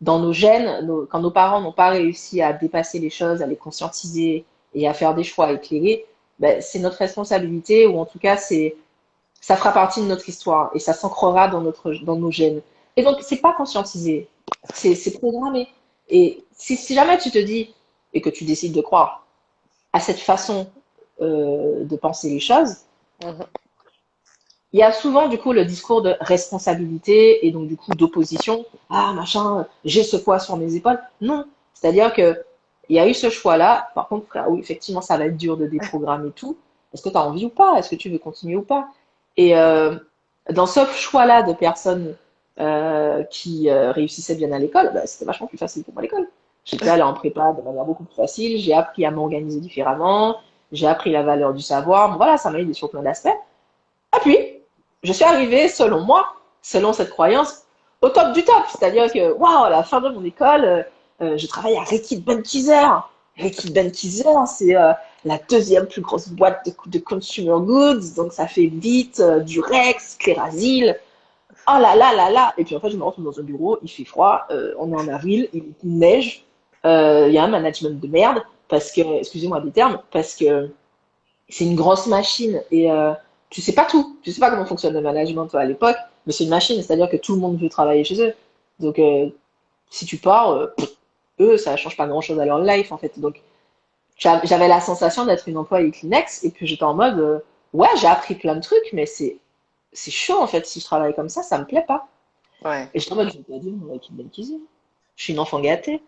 Dans nos gènes, quand nos parents n'ont pas réussi à dépasser les choses, à les conscientiser et à faire des choix éclairés, ben, c'est notre responsabilité, ou en tout cas, ça fera partie de notre histoire et ça s'ancrera dans nos gènes. Et donc, c'est pas conscientisé, c'est programmé. Et si jamais tu te dis et que tu décides de croire à cette façon de penser les choses, Mhm. il y a souvent du coup le discours de responsabilité et donc du coup d'opposition. Ah machin, j'ai ce poids sur mes épaules. Non, c'est-à-dire que il y a eu ce choix-là. Par contre, frère, oui, effectivement, ça va être dur de déprogrammer tout. Est-ce que tu as envie ou pas? Est-ce que tu veux continuer ou pas? Et dans ce choix-là de personnes qui réussissaient bien à l'école, bah, c'était vachement plus facile pour moi à l'école. J'étais allée en prépa de manière beaucoup plus facile. J'ai appris à m'organiser différemment. J'ai appris la valeur du savoir. Bon, voilà, ça m'a aidé sur plein d'aspects. Et puis, je suis arrivée, selon moi, selon cette croyance, au top du top. C'est-à-dire que, waouh, à la fin de mon école, je travaille à Reckitt Benckiser. Reckitt Benckiser, c'est la deuxième plus grosse boîte de consumer goods. Donc, ça fait vite, Durex, Clérasil. Oh là là là là. Et puis, en fait, je me retrouve dans un bureau, il fait froid, on est en avril, il neige, il y a un management de merde, parce que, excusez-moi des termes, parce que c'est une grosse machine et tu sais pas tout. Tu sais pas comment fonctionne le management toi à l'époque, mais c'est une machine, c'est-à-dire que tout le monde veut travailler chez eux. Donc si tu pars, eux, ça change pas grand-chose à leur life en fait. Donc j'avais la sensation d'être une employée Kleenex et que j'étais en mode ouais, j'ai appris plein de trucs, mais c'est chaud en fait si je travaille comme ça me plaît pas. Ouais. Et j'étais en mode je vais pas dire moi qui je suis une enfant gâtée.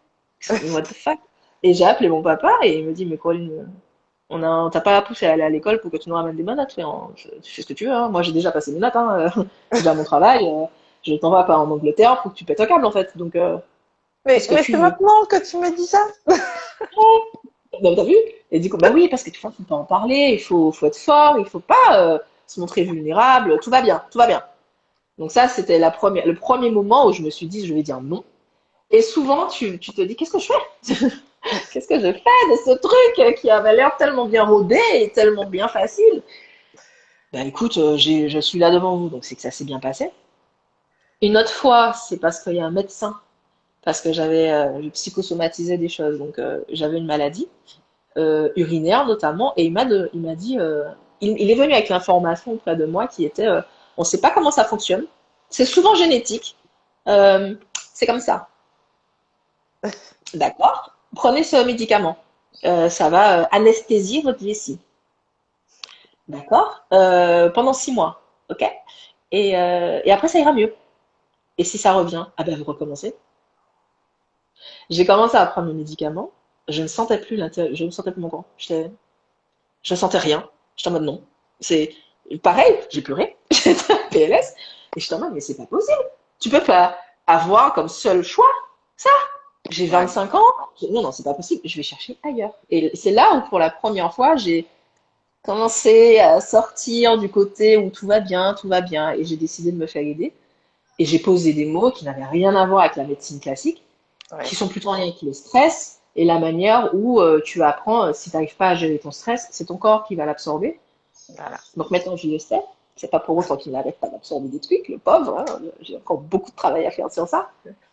What the fuck? Et j'ai appelé mon papa et il me dit mais Coraline, on t'a pas poussé à aller à l'école pour que tu nous ramènes des bonnes notes. Tu fais ce que tu veux, hein. Moi, j'ai déjà passé mes notes, hein. J'ai déjà mon travail. Je t'envoie pas en Angleterre pour que tu pètes un câble, en fait. Donc, Mais qu'est-ce que c'est tu veux? maintenant que tu me dis ça. Donc, t'as vu? Et du coup, bah oui, parce que tu vois, faut pas en parler, faut être fort, il faut pas se montrer vulnérable, tout va bien, tout va bien. Donc ça, c'était le premier moment où je me suis dit, je vais dire non. Et souvent, tu te dis, qu'est-ce que je fais? Qu'est-ce que je fais de ce truc qui avait l'air tellement bien rodé et tellement bien facile? Ben écoute, je suis là devant vous, donc c'est que ça s'est bien passé. Une autre fois, c'est parce qu'il y a un médecin, parce que je psychosomatisais des choses, donc j'avais une maladie urinaire notamment, et il m'a dit, il est venu avec l'information auprès de moi qui était, on ne sait pas comment ça fonctionne, c'est souvent génétique, euh, c'est comme ça, d'accord? Prenez ce médicament. Ça va anesthésier votre vessie. D'accord? Pendant 6 mois. OK? Et après, ça ira mieux. Et si ça revient, ah ben, vous recommencez. J'ai commencé à prendre le médicament. Je ne sentais plus l'intérieur, je ne sentais plus mon corps. Je ne sentais rien. J'étais en mode non. C'est pareil, j'ai pleuré. J'étais en PLS. Et j'étais en mode, mais c'est pas possible. Tu peux pas avoir comme seul choix ça. J'ai Ouais. 25 ans. Non, non, c'est pas possible. Je vais chercher ailleurs. Et c'est là où, pour la première fois, j'ai commencé à sortir du côté où tout va bien, tout va bien. Et j'ai décidé de me faire aider. Et j'ai posé des mots qui n'avaient rien à voir avec la médecine classique, qui Ouais. sont plutôt en lien avec le stress et la manière où tu apprends, si tu n'arrives pas à gérer ton stress, c'est ton corps qui va l'absorber. Voilà. Donc maintenant, je le sais. C'est pas pour autant qu'il n'arrête pas d'absorber des trucs, le pauvre. Hein. J'ai encore beaucoup de travail à faire sur ça.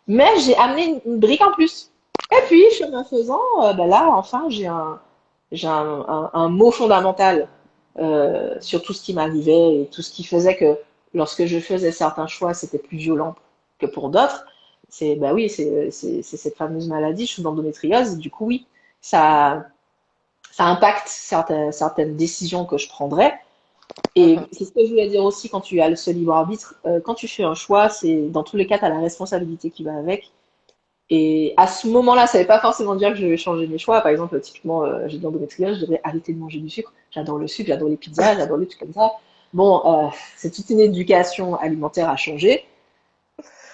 Mais j'ai amené une brique en plus. Et puis, chemin faisant, ben là, enfin, j'ai un mot fondamental sur tout ce qui m'arrivait et tout ce qui faisait que lorsque je faisais certains choix, c'était plus violent que pour d'autres. C'est, bah oui, c'est cette fameuse maladie, je suis d'endométriose. Du coup, oui, ça, ça impacte certaines décisions que je prendrais. Et Mhm. c'est ce que je voulais dire aussi quand tu as ce libre arbitre. Quand tu fais un choix, c'est dans tous les cas, tu as la responsabilité qui va avec. Et à ce moment-là, ça ne veut pas forcément dire que je vais changer mes choix. Par exemple, typiquement, j'ai de l'endométriose, je devrais arrêter de manger du sucre. J'adore le sucre, j'adore les pizzas, j'adore les trucs comme ça. Bon, c'est toute une éducation alimentaire à changer.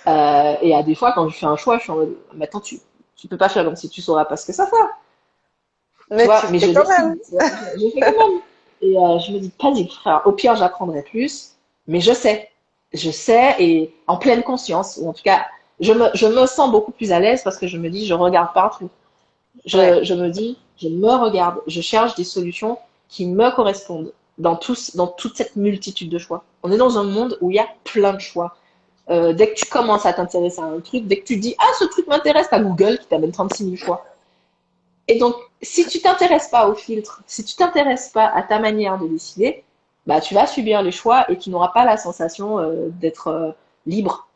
Et à des fois, quand je fais un choix, je suis en mode, maintenant, tu peux pas faire comme si tu sauras pas ce que ça fait. Tu Mais vois, tu le mais fais je quand décide. même. Je fais quand même. Et je me dis, vas-y, frère, au pire, j'apprendrai plus. Mais je sais. Je sais et en pleine conscience. Ou en tout cas, je me sens beaucoup plus à l'aise parce que je me dis, je regarde partout. Ouais. Je me dis, je me regarde, je cherche des solutions qui me correspondent dans toute cette multitude de choix. On est dans un monde où il y a plein de choix. Dès que tu commences à t'intéresser à un truc, dès que tu dis, ah, ce truc m'intéresse, t'as Google qui t'amène 36 000 choix. Et donc, si tu t'intéresses pas au filtre, si tu t'intéresses pas à ta manière de décider, bah, tu vas subir les choix et tu n'auras pas la sensation d'être libre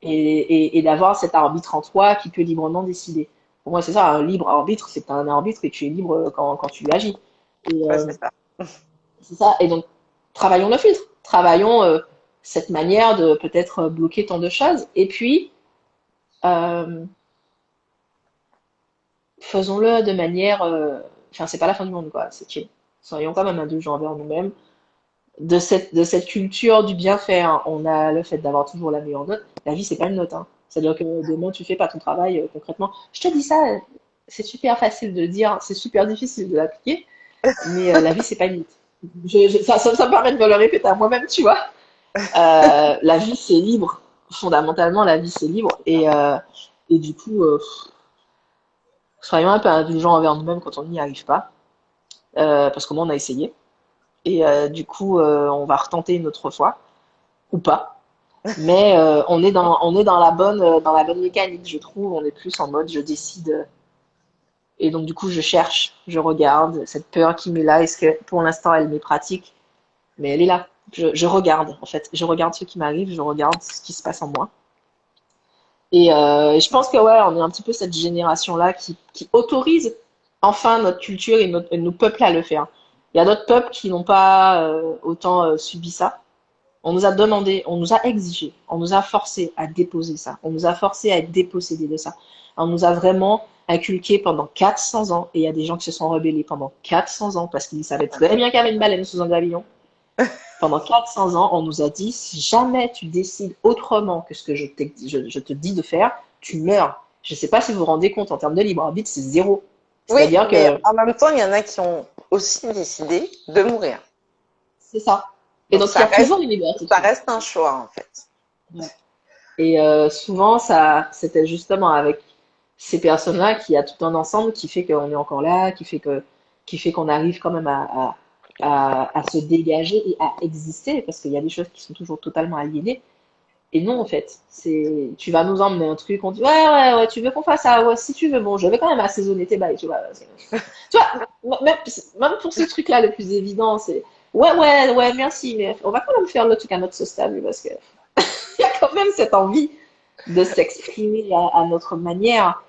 et d'avoir cet arbitre en toi qui peut librement décider. Pour moi, c'est ça, un libre arbitre, c'est un arbitre et tu es libre quand tu agis. Et Ouais, c'est ça. c'est ça. Et donc, travaillons le filtre. Travaillons cette manière de peut-être bloquer tant de choses. Et puis, euh, faisons-le de manière. Enfin, c'est pas la fin du monde, quoi. C'est chill. Soyons quand même indulgents envers nous-mêmes. De cette culture du bien faire, on a le fait d'avoir toujours la meilleure note. La vie, c'est pas une note. Hein. C'est-à-dire que demain, tu fais pas ton travail concrètement. Je te dis ça, c'est super facile de le dire, c'est super difficile de l'appliquer, mais la vie, c'est pas une note. Ça me permet de me le répéter à moi-même, tu vois. La vie, c'est libre. Fondamentalement, la vie, c'est libre. Et du coup, soyons un peu indulgents envers nous-mêmes quand on n'y arrive pas, parce qu'au moins, on a essayé. Et du coup, on va retenter une autre fois, ou pas. Mais on est dans la bonne mécanique, je trouve. On est plus en mode je décide. Et donc, du coup, je cherche, je regarde cette peur qui m'est là. Est-ce que pour l'instant, elle m'est pratique? Mais elle est là. Je regarde, en fait. Je regarde ce qui m'arrive, je regarde ce qui se passe en moi. Et je pense que, ouais, on est un petit peu cette génération-là qui autorise enfin notre culture et nos peuples à le faire. Il y a d'autres peuples qui n'ont pas autant subi ça. On nous a demandé, on nous a exigé, on nous a forcé à déposer ça, on nous a forcé à être dépossédés de ça. On nous a vraiment inculqué pendant 400 ans, et il y a des gens qui se sont rebellés pendant 400 ans parce qu'ils savaient très bien qu'il y avait une baleine sous un gravillon. Pendant 400 ans, on nous a dit, si jamais tu décides autrement que ce que je te dis de faire, tu meurs. Je ne sais pas si vous vous rendez compte, en termes de libre arbitre, c'est zéro. Oui, C'est-à-dire mais que en même temps, il y en a qui ont aussi décidé de mourir. c'est ça. Et Donc donc, il y a toujours une liberté de ça choix. reste un choix en fait. Ouais. Et souvent, c'était justement avec ces personnes-là qu'il y a tout un ensemble qui fait qu'on est encore là, qui fait qu'on arrive quand même à se dégager et à exister, parce qu'il y a des choses qui sont toujours totalement aliénées. Et non, en fait, tu vas nous emmener un truc, on dit, ouais, tu veux qu'on fasse ça, ouais, si tu veux, bon, je vais quand même assaisonner tes bails, tu vois. Tu vois, même pour ces trucs-là, le plus évident, c'est, ouais, merci, mais on va quand même faire le truc à notre sauce, t'as vu, parce que il y a quand même cette envie de s'exprimer à notre manière.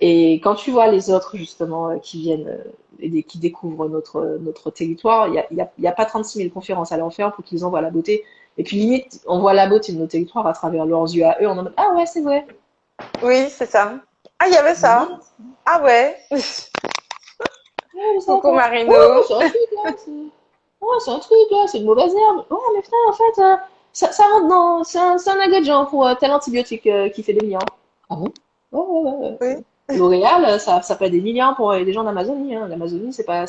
Et quand tu vois les autres, justement, qui viennent et qui découvrent notre territoire, il y a pas 36 000 conférences à leur faire pour qu'ils en voient la beauté. Et puis, limite, on voit la beauté de nos territoires à travers leurs yeux à eux. On en mode, ah ouais, c'est vrai. Oui, c'est ça. Ah, il y avait Mais ça. non, Ah ouais. ouais, mais ça, Coucou quoi. Ouais, Marino. c'est un truc, là. Ouais, c'est un truc, là. C'est une mauvaise herbe. Ouais, mais putain, en fait, ça rentre dans. C'est un ingrédient pour tel antibiotique qui fait des liens. Ah bon? Ouais. Oui. L'Oréal, ça fait des milliards pour des gens d'Amazonie. Hein. L'Amazonie, c'est pas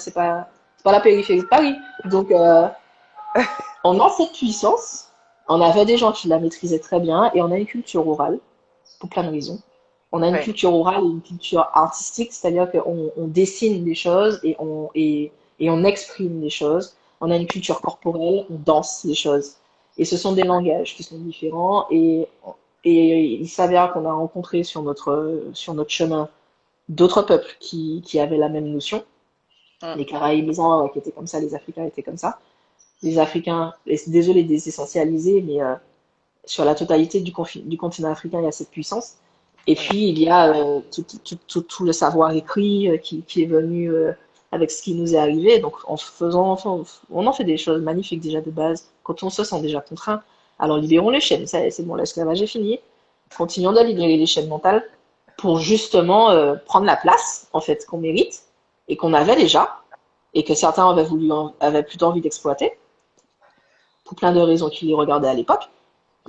la périphérie de Paris. Donc, on a cette puissance. On avait des gens qui la maîtrisaient très bien et on a une culture orale pour plein de raisons. On a une Oui. culture orale et une culture artistique, c'est-à-dire qu'on dessine des choses et on exprime des choses. On a une culture corporelle, on danse des choses. Et ce sont des langages qui sont différents et il s'avère qu'on a rencontré sur notre chemin d'autres peuples qui avaient la même notion. Mm. Les Caraïbes qui étaient comme ça, les Africains étaient comme ça. Les Africains, et désolé de les essentialiser, mais sur la totalité du continent africain, il y a cette puissance. Et Oui. puis, il y a tout le savoir écrit qui est venu avec ce qui nous est arrivé. Donc, on en fait des choses magnifiques déjà de base. Quand on se sent déjà contraint, alors libérons les chaînes. Ça, c'est bon, l'esclavage est fini. Continuons de libérer les chaînes mentales pour justement prendre la place, en fait, qu'on mérite et qu'on avait déjà et que certains avaient plutôt envie d'exploiter pour plein de raisons qui les regardaient à l'époque.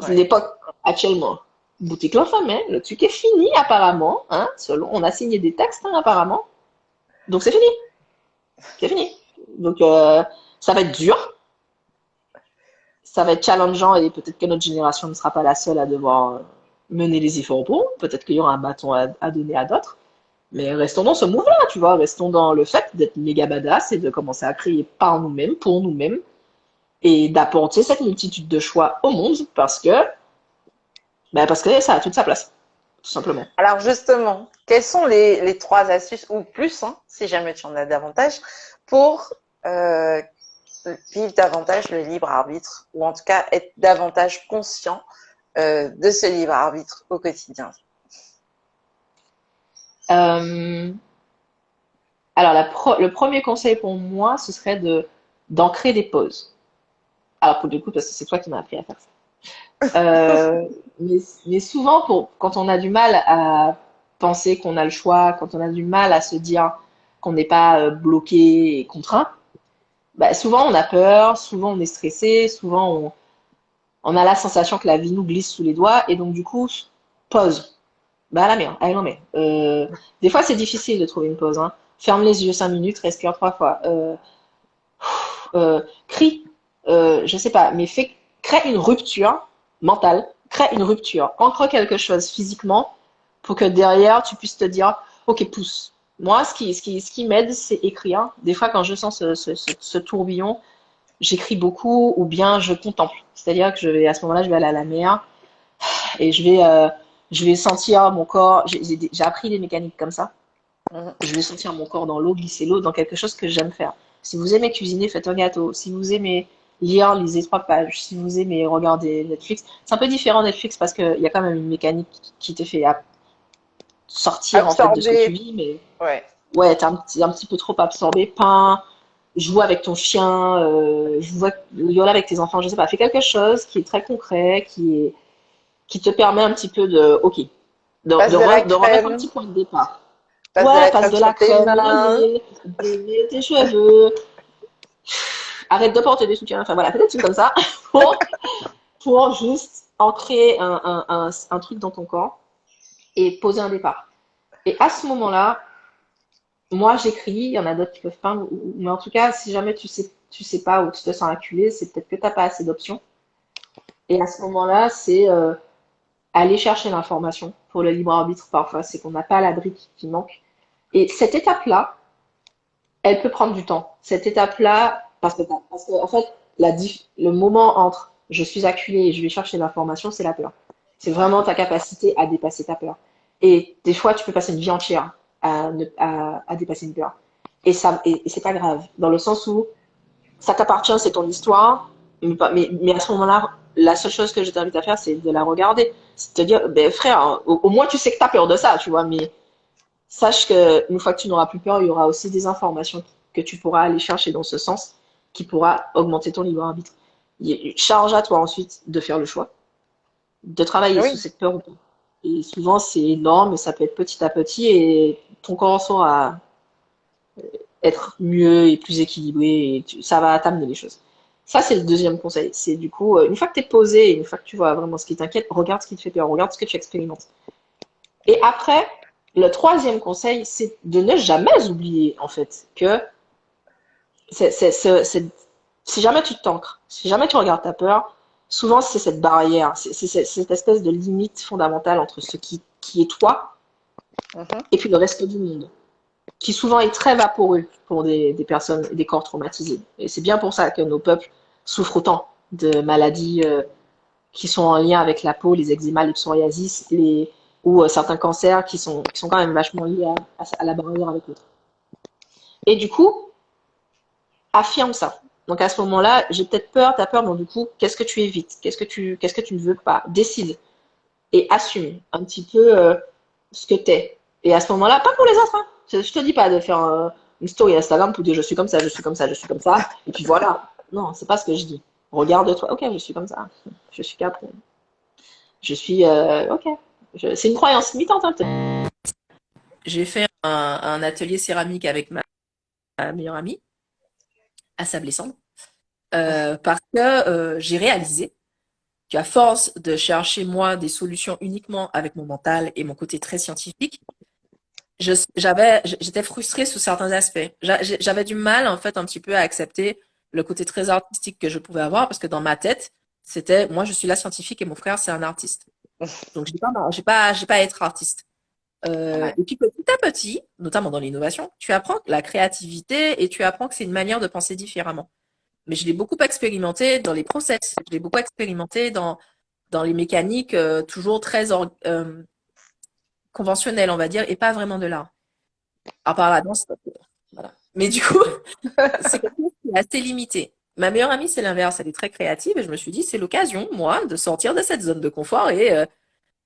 Ouais. L'époque actuellement, boutique l'enfant, hein, le truc est fini apparemment, hein, selon, on a signé des textes hein, apparemment, donc c'est fini. Donc ça va être dur, ça va être challengeant et peut-être que notre génération ne sera pas la seule à devoir mener les efforts pour, peut-être qu'il y aura un bâton à donner à d'autres, mais restons dans ce mouvement-là, tu vois, restons dans le fait d'être méga badass et de commencer à créer par nous-mêmes, pour nous-mêmes, et d'apporter cette multitude de choix au monde parce que ça a toute sa place, tout simplement. Alors justement, quelles sont les trois astuces ou plus, hein, si jamais tu en as davantage, pour euh, vivre davantage le libre arbitre ou en tout cas être davantage conscient de ce libre arbitre au quotidien. Euh, alors, le premier conseil pour moi, ce serait d'ancrer des pauses. Alors, pour le coup, parce que c'est toi qui m'as appris à faire ça. Mais souvent, quand on a du mal à penser qu'on a le choix, quand on a du mal à se dire qu'on n'est pas bloqué et contraint, bah, souvent on a peur, souvent on est stressé, souvent on a la sensation que la vie nous glisse sous les doigts et donc du coup, pause. Bah à la mer, allez non mais. Des fois c'est difficile de trouver une pause. Hein. Ferme les yeux 5 minutes, respire 3 fois. Crie, je sais pas, mais crée une rupture mentale, crée une rupture, ancre quelque chose physiquement pour que derrière tu puisses te dire, ok, pousse. Moi, ce qui m'aide, c'est écrire. Des fois, quand je sens ce tourbillon, j'écris beaucoup ou bien je contemple. C'est-à-dire que à ce moment-là, je vais aller à la mer et je vais sentir mon corps. J'ai appris des mécaniques comme ça. Mhm. Je vais sentir mon corps dans l'eau, glisser l'eau dans quelque chose que j'aime faire. Si vous aimez cuisiner, faites un gâteau. Si vous aimez lire, lisez 3 pages. Si vous aimez regarder Netflix, c'est un peu différent Netflix parce qu'il y a quand même une mécanique qui te fait sortir en fait de ce que tu Absorber, vis, mais ouais. ouais, t'es un petit peu trop absorbé. Peins, joue avec ton chien, joue avec tes enfants, je sais pas. Fais quelque chose qui est très concret, qui te permet un petit peu de, ok, Passe de la de remettre un petit crème, point de départ. passe de Ouais, la passe crème de sur la tes crème, mains. démêle tes cheveux, arrête de porter des soutiens, enfin voilà, fais des trucs comme ça pour juste ancrer un truc dans ton corps et poser un départ. Et à ce moment-là, moi, j'écris, il y en a d'autres qui peuvent pas, mais en tout cas, si jamais tu sais pas ou tu te sens acculé, c'est peut-être que t'as pas assez d'options. Et à ce moment-là, c'est aller chercher l'information pour le libre arbitre. Parfois, c'est qu'on n'a pas la brique qui manque. Et cette étape-là, elle peut prendre du temps. Cette étape-là, parce que en fait, le moment entre je suis acculé et je vais chercher l'information, c'est la peur. C'est vraiment ta capacité à dépasser ta peur. Et des fois, tu peux passer une vie entière à dépasser une peur. Et c'est pas grave, dans le sens où ça t'appartient, c'est ton histoire, mais à ce moment-là, la seule chose que je t'invite à faire, c'est de la regarder. C'est de te dire, ben frère, au moins tu sais que tu as peur de ça, tu vois, mais sache que une fois que tu n'auras plus peur, il y aura aussi des informations que tu pourras aller chercher dans ce sens, qui pourra augmenter ton libre arbitre. Charge à toi ensuite de faire le choix, de travailler sous Oui, cette peur ou pas. Et souvent, c'est énorme, mais ça peut être petit à petit, et ton corps saura être mieux et plus équilibré, et ça va t'amener les choses. Ça, c'est le deuxième conseil. C'est du coup, une fois que tu es posé, une fois que tu vois vraiment ce qui t'inquiète, regarde ce qui te fait peur, regarde ce que tu expérimentes. Et après, le troisième conseil, c'est de ne jamais oublier, en fait, que si jamais tu t'ancres, si jamais tu regardes ta peur, souvent c'est cette barrière, c'est cette espèce de limite fondamentale entre qui est toi mhm, et puis le reste du monde, qui souvent est très vaporeux pour des personnes et des corps traumatisés. Et c'est bien pour ça que nos peuples souffrent autant de maladies qui sont en lien avec la peau, les eczémas, les psoriasis, ou certains cancers qui sont quand même vachement liés à la barrière avec l'autre. Et du coup, affirme ça. Donc à ce moment-là, j'ai peut-être peur, t'as peur, donc du coup, qu'est-ce que tu évites? Qu'est-ce que tu ne veux pas? Décide et assume un petit peu ce que t'es. Et à ce moment-là, pas pour les autres, hein. Je te dis pas de faire une story Instagram pour dire je suis comme ça, je suis comme ça, je suis comme ça, et puis voilà. Non, c'est pas ce que je dis. Regarde-toi, ok, je suis comme ça, je suis capable, je suis, ok. C'est une croyance limitante, hein, j'ai fait un atelier céramique avec ma meilleure amie à Sablé-Cendre parce que j'ai réalisé qu'à force de chercher moi des solutions uniquement avec mon mental et mon côté très scientifique, j'étais frustrée sous certains aspects. J'avais du mal en fait un petit peu à accepter le côté très artistique que je pouvais avoir parce que dans ma tête, c'était moi je suis la scientifique et mon frère c'est un artiste. Donc j'ai pas à être artiste. ouais, Et puis petit à petit, notamment dans l'innovation, tu apprends la créativité et tu apprends que c'est une manière de penser différemment. Mais je l'ai beaucoup expérimenté dans les process, je l'ai beaucoup expérimenté dans les mécaniques toujours très conventionnelles, on va dire, et pas vraiment de l'art. À part la danse, voilà. Mais du coup, c'est quelque chose qui est assez limité. Ma meilleure amie, c'est l'inverse, elle est très créative et je me suis dit, c'est l'occasion, moi, de sortir de cette zone de confort et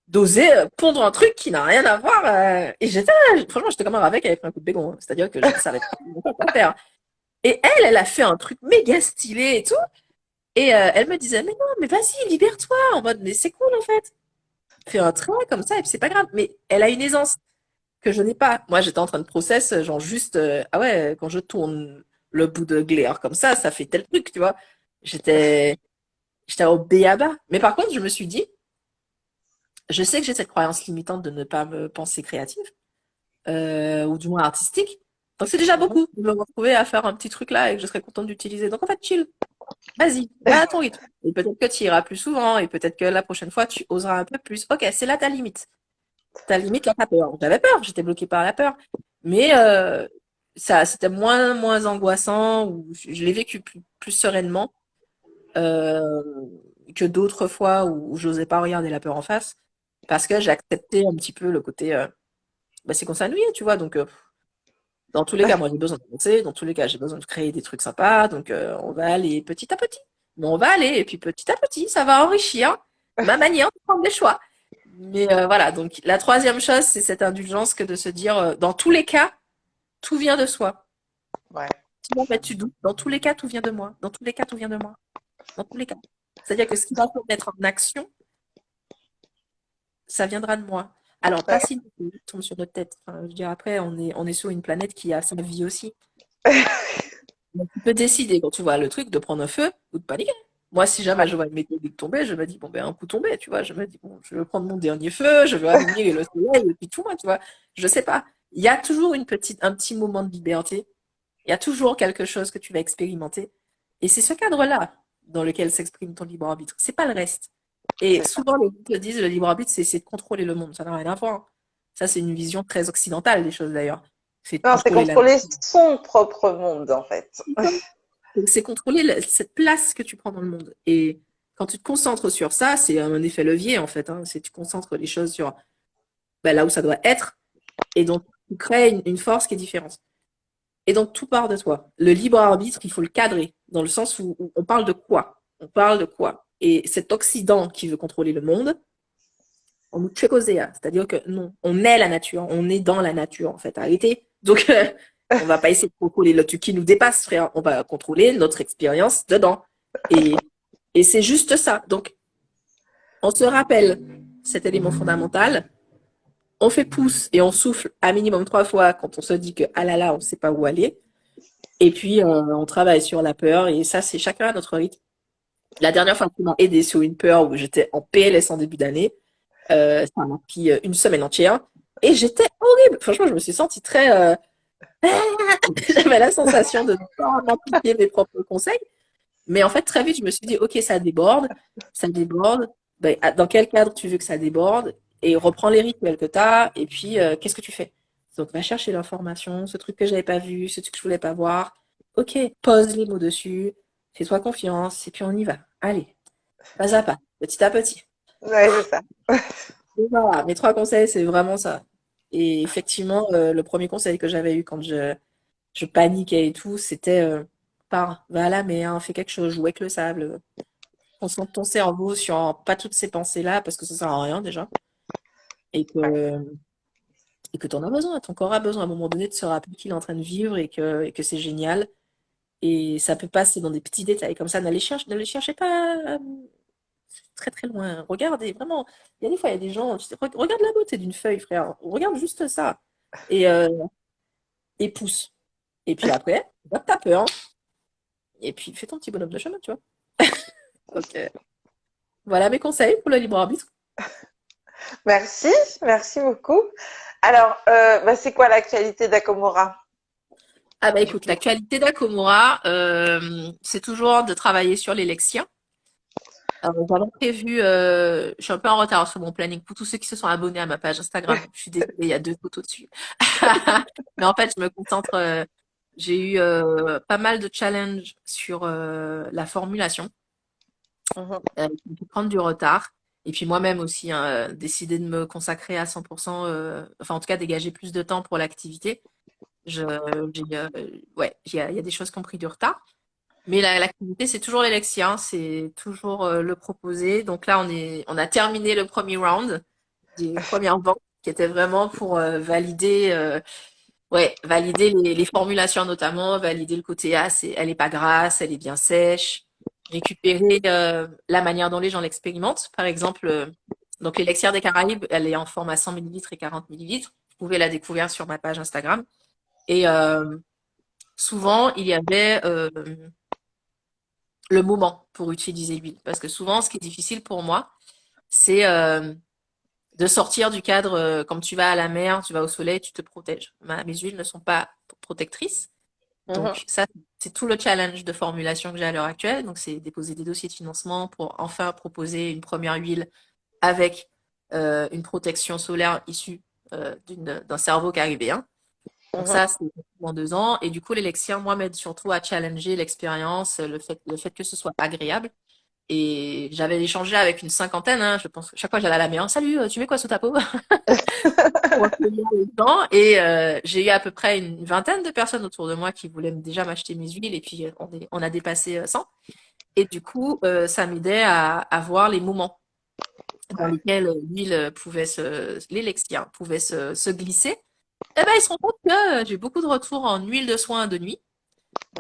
d'oser pondre un truc qui n'a rien à voir. Et franchement, j'étais comme un ravec avec un coup de bégon, hein. C'est-à-dire que je ne savais pas quoi faire. Et elle a fait un truc méga stylé et tout. Et elle me disait, mais non, mais vas-y, libère-toi. En mode, mais c'est cool en fait. Fais un trait comme ça et puis c'est pas grave. Mais elle a une aisance que je n'ai pas. Moi, j'étais en train de process, genre juste, ah ouais, quand je tourne le bout de glaire comme ça fait tel truc, tu vois. J'étais, j'étais au béaba. Mais par contre, je me suis dit, je sais que j'ai cette croyance limitante de ne pas me penser créative, ou du moins artistique. Donc c'est déjà mhm. beaucoup de me retrouver à faire un petit truc là et que je serais contente d'utiliser. Donc en fait, chill. Vas-y, va à ton rythme. Et peut-être que tu iras plus souvent, et peut-être que la prochaine fois, tu oseras un peu plus. Ok, c'est là ta limite. Ta limite, là, ta peur. J'avais peur, j'étais bloquée par la peur. Mais ça, c'était moins angoissant, ou je l'ai vécu plus sereinement euh, que d'autres fois où j'osais pas regarder la peur en face, parce que j'ai accepté un petit peu le côté, bah, c'est qu'on s'ennuyait, tu vois. Donc, dans tous les cas, moi, j'ai besoin de penser. Dans tous les cas, j'ai besoin de créer des trucs sympas. Donc, on va aller petit à petit. Mais on va aller. Et puis, petit à petit, ça va enrichir ma manière de prendre des choix. Mais voilà. Donc, la troisième chose, c'est cette indulgence que de se dire, dans tous les cas, tout vient de soi. Ouais, Si en fait, tu doutes, dans tous les cas, tout vient de moi. Dans tous les cas, tout vient de moi. Dans tous les cas. C'est-à-dire que ce qui va se mettre en action, ça viendra de moi. Alors, pas ouais. si nous tombe sur notre tête. Enfin, je veux dire, après, on est sur une planète qui a sa vie aussi. Donc, tu peux décider, quand tu vois le truc, de prendre un feu ou de paniquer. Moi, si jamais je vois une météorite tomber, je me dis, bon, ben, un coup tombé, tu vois. Je me dis, bon, je vais prendre mon dernier feu, je vais admirer le soleil et puis tout, moi, tu vois. Je sais pas. il y a toujours un petit moment de liberté. Il y a toujours quelque chose que tu vas expérimenter. Et c'est ce cadre-là dans lequel s'exprime ton libre arbitre. C'est pas le reste. Et C'est ça. souvent, les gens te disent le libre arbitre, c'est de contrôler le monde. Ça n'a rien à voir. Ça, c'est une vision très occidentale des choses d'ailleurs. C'est de Non, c'est contrôler la contrôler son propre monde, en fait. nature. C'est contrôler cette place que tu prends dans le monde. Et quand tu te concentres sur ça, c'est un effet levier en fait. Hein. C'est tu concentres les choses sur là où ça doit être. Et donc, tu crées une force qui est différente. Et donc, tout part de toi. Le libre arbitre, il faut le cadrer, dans le sens où on parle de quoi? On parle de quoi? Et cet Occident qui veut contrôler le monde, on nous fait causer, c'est-à-dire que non, on est la nature, on est dans la nature, en fait. Arrêtez. Donc, on va pas essayer de contrôler le truc qui nous dépasse, frère. On va contrôler notre expérience dedans. Et, et c'est juste ça. Donc, on se rappelle cet élément fondamental. On fait pouce et on souffle à minimum 3 fois quand on se dit que, ah là là, on sait pas où aller. Et puis, on travaille sur la peur et ça, c'est chacun à notre rythme. La dernière fois qu'on m'a aidé sur une peur où j'étais en PLS en début d'année, ça m'a pris une semaine entière et j'étais horrible. Franchement, je me suis sentie très... J'avais la sensation de ne pas m'appliquer mes propres conseils. Mais en fait, très vite, je me suis dit, OK, ça déborde, ça déborde. Ben, dans quel cadre tu veux que ça déborde? Et reprends les rituels que tu as. Et puis, qu'est-ce que tu fais? Donc, va chercher l'information, ce truc que j'avais pas vu, ce truc que je voulais pas voir. OK, pose les mots dessus, fais-toi confiance, et puis on y va. Allez, pas à pas, petit à petit. Ouais, c'est ça. Et voilà, mes 3 conseils, c'est vraiment ça. Et effectivement, le premier conseil que j'avais eu quand je paniquais et tout, c'était va à la mer, fais quelque chose, joue avec le sable. Concentre ton cerveau sur pas toutes ces pensées-là, parce que ça sert à rien déjà. Et Ouais. que, et que t'en as besoin. Ton corps a besoin à un moment donné de se rappeler qu'il est en train de vivre et que c'est génial. Et ça peut passer dans des petits détails comme ça. Ne les cherchez pas très très loin. Regardez, vraiment. Il y a des fois, il y a des gens, regarde la beauté d'une feuille, frère. Regarde juste ça. Et, euh, et pousse. Et puis après, va ta peur. Et puis fais ton petit bonhomme de chemin, tu vois. Donc, voilà mes conseils pour le libre arbitre. Merci, merci beaucoup. Alors, bah, c'est quoi l'actualité d'Akomora? Ah bah Du écoute, coup. l'actualité d'Akomura, c'est toujours de travailler sur les lections. J'avais prévu, je suis un peu en retard sur mon planning pour tous ceux qui se sont abonnés à ma page Instagram. Je suis désolée, il y a 2 photos dessus. Mais en fait, je me concentre. J'ai eu pas mal de challenges sur la formulation, Mhm, qui peut prendre du retard. Et puis moi-même aussi, hein, décider de me consacrer à 100%, enfin en tout cas dégager plus de temps pour l'activité. Je, ouais, il y a des choses qui ont pris du retard. Mais l'activité, c'est toujours l'élection, hein, c'est toujours le proposer. Donc là, on a terminé le premier round des premières ventes qui était vraiment pour valider les formulations notamment, valider le côté elle est pas grasse, elle est bien sèche, récupérer la manière dont les gens l'expérimentent. Par exemple, donc l'élixir des Caraïbes, elle est en format 100 millilitres et 40 millilitres. Vous pouvez la découvrir sur ma page Instagram. Et souvent, il y avait le moment pour utiliser l'huile. Parce que souvent, ce qui est difficile pour moi, c'est de sortir du cadre, comme tu vas à la mer, tu vas au soleil, tu te protèges. Mes huiles ne sont pas protectrices. mhm. Donc ça, c'est tout le challenge de formulation que j'ai à l'heure actuelle. Donc c'est déposer des dossiers de financement pour enfin proposer une première huile avec une protection solaire issue d'un cerveau caribéen. Donc Mhm. ça, c'est dans 2 ans. Et du coup, l'élixir, moi, m'aide surtout à challenger l'expérience, le fait que ce soit agréable. Et j'avais échangé avec une cinquantaine, hein, je pense que chaque fois j'allais à la maison, salut, tu mets quoi sous ta peau? Pour accueillir les gens. Et j'ai eu à peu près une vingtaine de personnes autour de moi qui voulaient déjà m'acheter mes huiles. Et puis on a dépassé 100. Et du coup, ça m'aidait à voir les moments dans Ouais, lesquels l'élixir pouvait se glisser. Eh ben, ils se rendent compte que j'ai beaucoup de retours en huile de soin de nuit.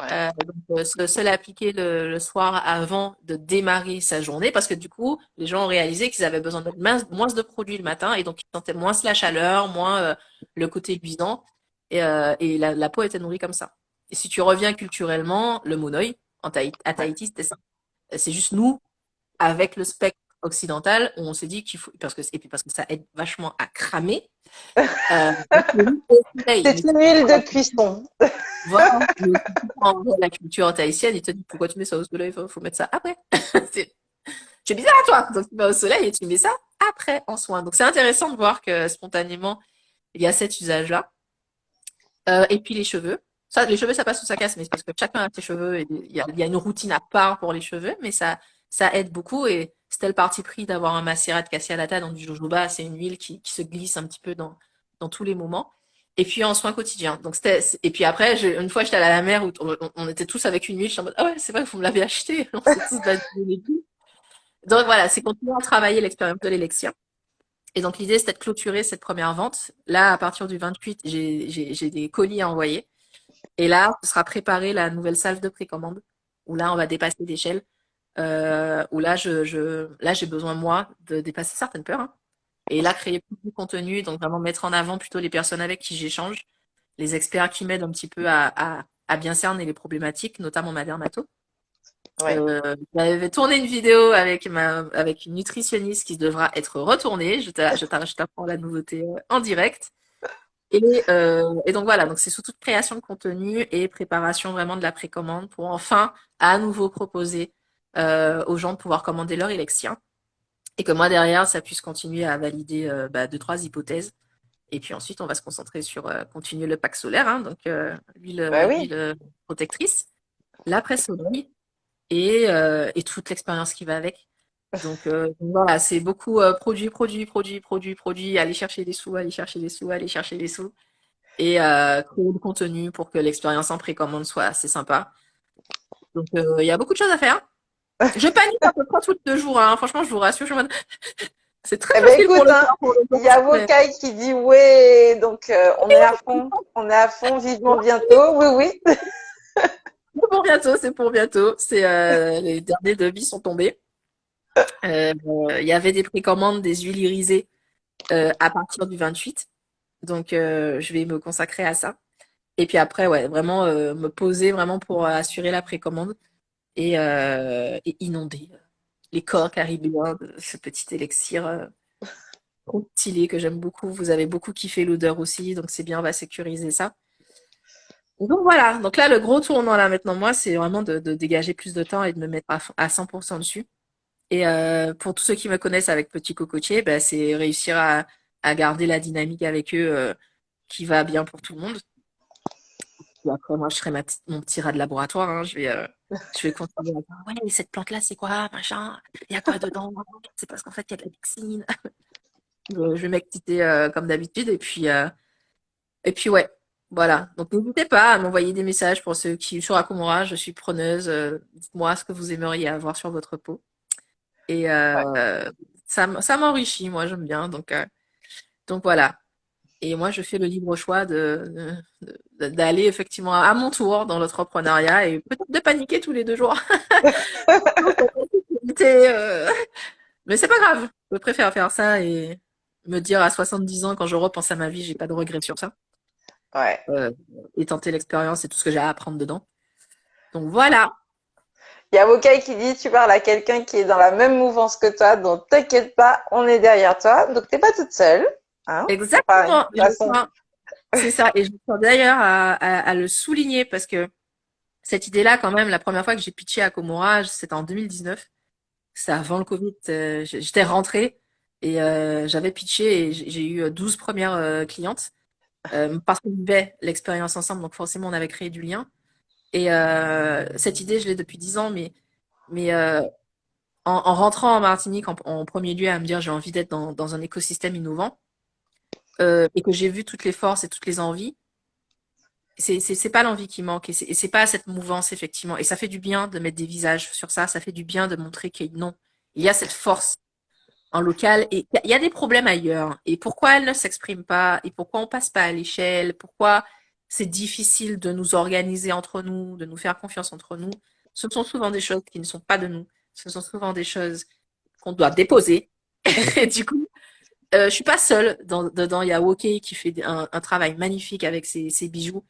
ouais, Donc, se l'appliquer le soir avant de démarrer sa journée, parce que du coup, les gens ont réalisé qu'ils avaient besoin de moins de produits le matin, et donc ils sentaient moins la chaleur, moins le côté luisant, et la peau était nourrie comme ça. Et si tu reviens culturellement, le monoï, à ouais. Tahiti, c'était ça. C'est juste nous, avec le spectre occidentale, où on s'est dit qu'il faut, et puis parce que ça aide vachement à cramer, on s'est mis au soleil. C'est une huile de cuisson. Voilà, mais aussi, en la culture tahitienne, ils te disent pourquoi tu mets ça au soleil, faut mettre ça après. C'est c'est bizarre, toi. Donc, tu mets au soleil et tu mets ça après en soin. Donc, c'est intéressant de voir que spontanément, il y a cet usage-là. Et puis, les cheveux. Ça, les cheveux, ça passe ou ça casse, mais c'est parce que chacun a ses cheveux et il y a une routine à part pour les cheveux, mais ça aide beaucoup. Et c'était le parti pris d'avoir un macérat de cassia-lata dans du jojoba. C'est une huile qui se glisse un petit peu dans tous les moments. Et puis, en soins quotidiens. Donc, et puis après, une fois, j'étais allée à la mer où on était tous avec une huile. Je suis en mode, ah ouais, c'est vrai, vous me l'avez acheté. On s'est tous badigeonné les coups. Donc voilà, c'est continuer à travailler l'expérience de l'élection. Et donc l'idée, c'était de clôturer cette première vente. Là, à partir du 28, j'ai des colis à envoyer. Et là, ce sera préparé la nouvelle salve de précommande, où là, on va dépasser l'échelle. Où là, là, j'ai besoin, moi, de dépasser certaines peurs, hein. Et là, créer plus de contenu, donc vraiment mettre en avant plutôt les personnes avec qui j'échange, les experts qui m'aident un petit peu à bien cerner les problématiques, notamment ma dermato. Ouais. J'avais tourné une vidéo avec une nutritionniste qui devra être retournée. Je t'apprends la nouveauté en direct. Et donc voilà, donc c'est surtout création de contenu et préparation vraiment de la précommande pour enfin à nouveau proposer aux gens de pouvoir commander leur Elexia. Et que moi derrière, ça puisse continuer à valider deux, trois hypothèses. Et puis ensuite, on va se concentrer sur continuer le pack solaire, hein, donc Bah oui. l'huile protectrice, la presse soleil et toute l'expérience qui va avec. Donc voilà, c'est beaucoup produit, aller chercher des sous, aller chercher des sous, aller chercher des sous, et créer du contenu pour que l'expérience en précommande soit assez sympa. Donc il y a beaucoup de choses à faire. Je panique à peu près tous les 2 jours, hein. Franchement, je vous rassure, c'est très Eh ben facile pour écoute, le hein, faire pour le il y a temps, mais Wokai qui dit ouais, donc on est à fond, vivement bientôt. Oui, oui. c'est pour bientôt, c'est pour bientôt. Les derniers devis sont tombés. Euh, Il y avait des précommandes des huiles irisées à partir du 28. Donc, je vais me consacrer à ça. Et puis après, ouais, vraiment me poser vraiment pour assurer la précommande et inonder les corps caribéens de ce petit élixir trop stylé que j'aime beaucoup. Vous avez beaucoup kiffé l'odeur aussi, donc c'est bien, on va sécuriser ça. Donc voilà, donc là, le gros tournant là maintenant, moi, c'est vraiment de dégager plus de temps et de me mettre à 100% dessus. Et pour tous ceux qui me connaissent avec Petit Cocotier, ben, c'est réussir à garder la dynamique avec eux qui va bien pour tout le monde. Et après, moi, je ferai mon petit rat de laboratoire, hein. Je vais continuer à dire, ouais, mais cette plante-là, c'est quoi, machin? Il y a quoi dedans? C'est parce qu'en fait, il y a de la dioxine. Je vais m'exciter comme d'habitude. Et puis, ouais, voilà. Donc, n'hésitez pas à m'envoyer des messages pour ceux qui, sur Akumura, je suis preneuse. Dites-moi ce que vous aimeriez avoir sur votre peau. Et Ouais. ça m'enrichit, moi, j'aime bien. Donc voilà. Et moi, je fais le libre choix d'aller effectivement à mon tour dans l'entrepreneuriat et peut-être de paniquer tous les 2 jours. Mais c'est pas grave. Je préfère faire ça et me dire à 70 ans, quand je repense à ma vie, j'ai pas de regrets sur ça. Ouais. Euh, et tenter l'expérience et tout ce que j'ai à apprendre dedans. Donc voilà. Il y a Wokai qui dit tu parles à quelqu'un qui est dans la même mouvance que toi, donc t'inquiète pas, on est derrière toi, donc t'es pas toute seule, hein. C'est pareil. De Exactement. toute façon, C'est ça. Et je tiens d'ailleurs à le souligner parce que cette idée-là, quand même, la première fois que j'ai pitché à Komura, c'était en 2019. C'était avant le Covid. J'étais rentrée et j'avais pitché et j'ai eu 12 premières clientes parce qu'on vivait l'expérience ensemble. Donc forcément, on avait créé du lien. Et cette idée, je l'ai depuis 10 ans, mais en rentrant en Martinique en premier lieu à me dire j'ai envie d'être dans un écosystème innovant et que j'ai vu toutes les forces et toutes les envies. C'est pas l'envie qui manque et c'est pas cette mouvance effectivement et ça fait du bien de mettre des visages sur ça, ça fait du bien de montrer qu'il non, il y a cette force en local et il y a des problèmes ailleurs et pourquoi elles ne s'expriment pas et pourquoi on passe pas à l'échelle, pourquoi c'est difficile de nous organiser entre nous, de nous faire confiance entre nous. Ce sont souvent des choses qui ne sont pas de nous, ce sont souvent des choses qu'on doit déposer et du coup je suis pas seule dedans, il y a Woke qui fait un travail magnifique avec ses bijoux